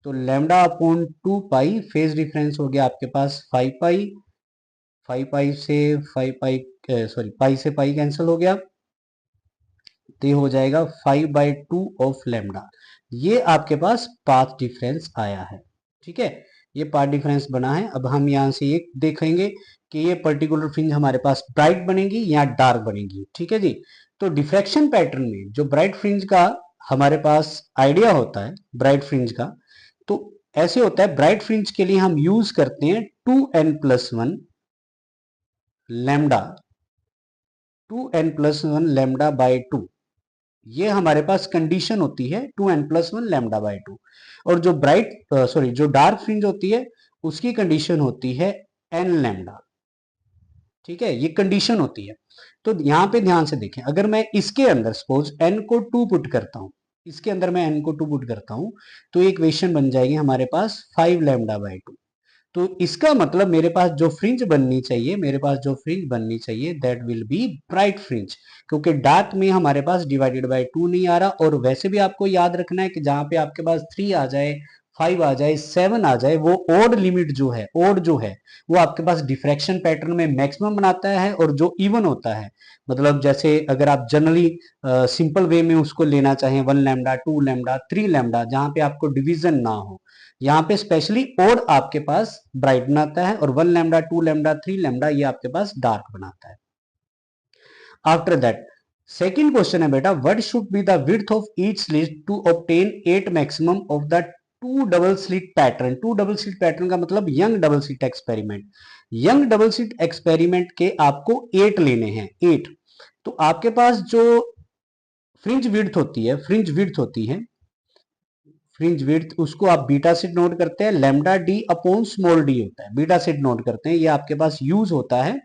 तो लैम्डा अपॉन 2 पाई, फेज डिफरेंस हो गया आपके पास 5 पाई। 5 पाई से 5 पाई, सॉरी पाई से पाई कैंसिल हो गया, तो ये हो जाएगा 5/2 ऑफ लैम्डा। ये आपके पास पाथ डिफरेंस आया है। ठीक है, ये पाथ डिफरेंस बना है। अब हम यहाँ से ये देखेंगे कि ये पर्टिकुलर फ्रिंज हमारे पास ब्राइट बनेगी या डार्क बनेगी। ठीक है जी। तो डिफ्रैक्शन पैटर्न में जो ब्राइट फ्रिंज का हमारे पास आइडिया होता है, ब्राइट फ्रिंज का, तो ऐसे होता है। ब्राइट फ्रिंज के लिए हम यूज करते हैं 2n+1 लैम्डा, 2n+1 लैम्डा/2। ये हमारे पास कंडीशन होती है 2n+1 लैम्डा/2। और जो जो डार्क फ्रिंज होती है उसकी कंडीशन होती है n लैम्डा। ठीक है, ये कंडीशन होती है। तो यहाँ पे ध्यान से देखें, अगर मैं इसके अंदर सपोज n को 2 पुट करता हूं, इसके अंदर मैं n को 2 पुट करता हूं, तो इक्वेशन बन जाएगी हमारे पास 5 लैम्डा/2। तो इसका मतलब मेरे पास जो फ्रिंज बननी चाहिए, मेरे पास जो फ्रिंज बननी चाहिए that will be bright fringe, क्योंकि डार्क में हमारे पास डिवाइडेड बाय 2 नहीं आ रहा। और वैसे भी आपको याद रखना है कि जहां पे आपके पास 3 आ जाए, 5 आ जाए, 7 आ जाए, वो ओड लिमिट जो है, ओड जो है वो आपके पास डिफ्रैक्शन पैटर्न में मैक्सिमम बनाता है। और जो इवन होता है, मतलब जैसे अगर आप जनरली सिंपल वे में उसको लेना चाहें 1 लैम्डा, 2 लैम्डा, 3 लैम्डा, जहां पे आपको डिवीजन ना हो, यहाँ पे स्पेशली ओड आपके पास ब्राइट बनाता है और 1 लैम्डा, 2 लैम्डा, 3 लैम्डा ये आपके पास डार्क बनाता है। आफ्टर दैट सेकेंड क्वेश्चन है बेटा, what should be the width of each slit to obtain 8 maximum of the 2 double slit pattern. 2 double slit pattern का मतलब young double slit experiment. Young double slit experiment के आपको 8 लेने हैं, 8। तो आपके पास जो फ्रिंज विड्थ होती है, फ्रिंज विड्थ उसको आप बीटा सेट नोट करते हैं, lambda D upon small D होता है, बीटा सेट नोट करते हैं। ये आपके पास यूज होता है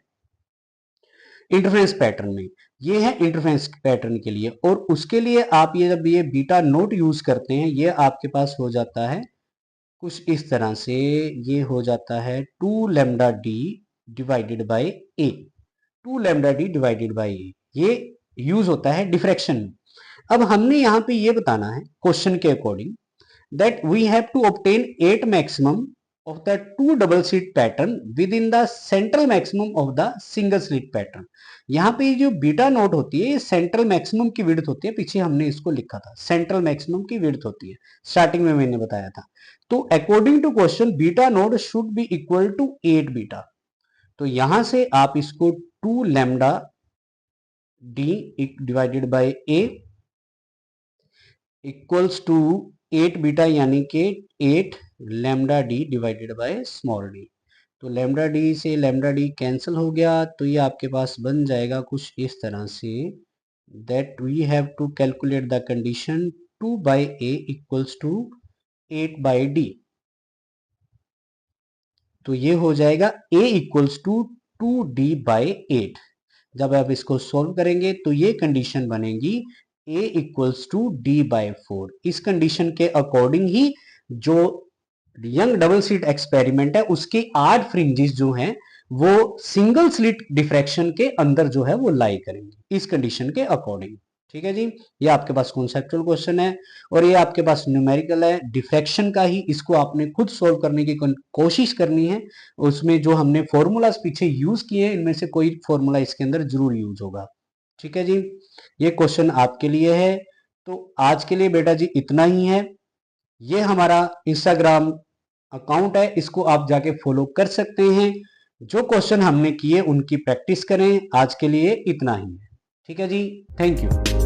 इंटरफेरेंस पैटर्न में, ये है इंटरफेरेंस पैटर्न के लिए। और उसके लिए आप ये जब ये बीटा नोट यूज करते हैं, ये आपके पास हो जाता है कुछ इस तरह से, ये हो जाता है 2 lambda D divided by a, 2 lambda D divided by a, ये यूज होता है डिफ्रैक्शन में। अब हमने यहाँ पे ये बताना है क्वेश्चन के according that we have to obtain 8 maximum of the 2 double slit pattern within the central maximum of the single slit pattern। यहाँ पे जो बीटा नोट होती है ये सेंट्रल मैक्सिमम की विड्थ होती है, पीछे हमने इसको लिखा था सेंट्रल मैक्सिमम की विड्थ होती है, स्टार्टिंग में मैंने बताया था। तो according to question beta naught should be equal to 8 beta. तो यहां से आप इसको 2 lambda D divided by a equals to 8 beta, यानी कि 8 lambda D divided by small d. तो लैम्डा डी से लैम्डा डी कैंसिल हो गया, तो ये आपके पास बन जाएगा कुछ इस तरह से, that we have to calculate the condition 2 by a equals to 8 by d. तो ये हो जाएगा a equals to 2d by 8। जब आप इसको सॉल्व करेंगे तो ये कंडीशन बनेगी a equals to d by 4। इस कंडीशन के अकॉर्डिंग ही जो यंग डबल स्लिट एक्सपेरिमेंट है उसके 8 फ्रिंजेस जो हैं वो सिंगल स्लिट डिफ्रैक्शन के अंदर जो है वो लाई करेंगे इस कंडीशन के अकॉर्डिंग। ठीक है जी, ये आपके पास कॉन्सेप्चुअल क्वेश्चन है और ये आपके पास न्यूमेरिकल है डिफ्रैक्शन का ही। इसको आपने खुद सोल्व करने की कोशिश करनी है। उसमें जो हमने फॉर्मूलाज पीछे यूज किए हैं इनमें से कोई फॉर्मूला इसके अंदर जरूर यूज होगा। ठीक है जी, ये क्वेश्चन आपके लिए है। तो आज के लिए बेटा जी इतना ही है। ये हमारा इंस्टाग्राम अकाउंट है, इसको आप जाके फॉलो कर सकते हैं। जो क्वेश्चन हमने किए उनकी प्रैक्टिस करें। आज के लिए इतना ही है। ठीक है जी, थैंक यू।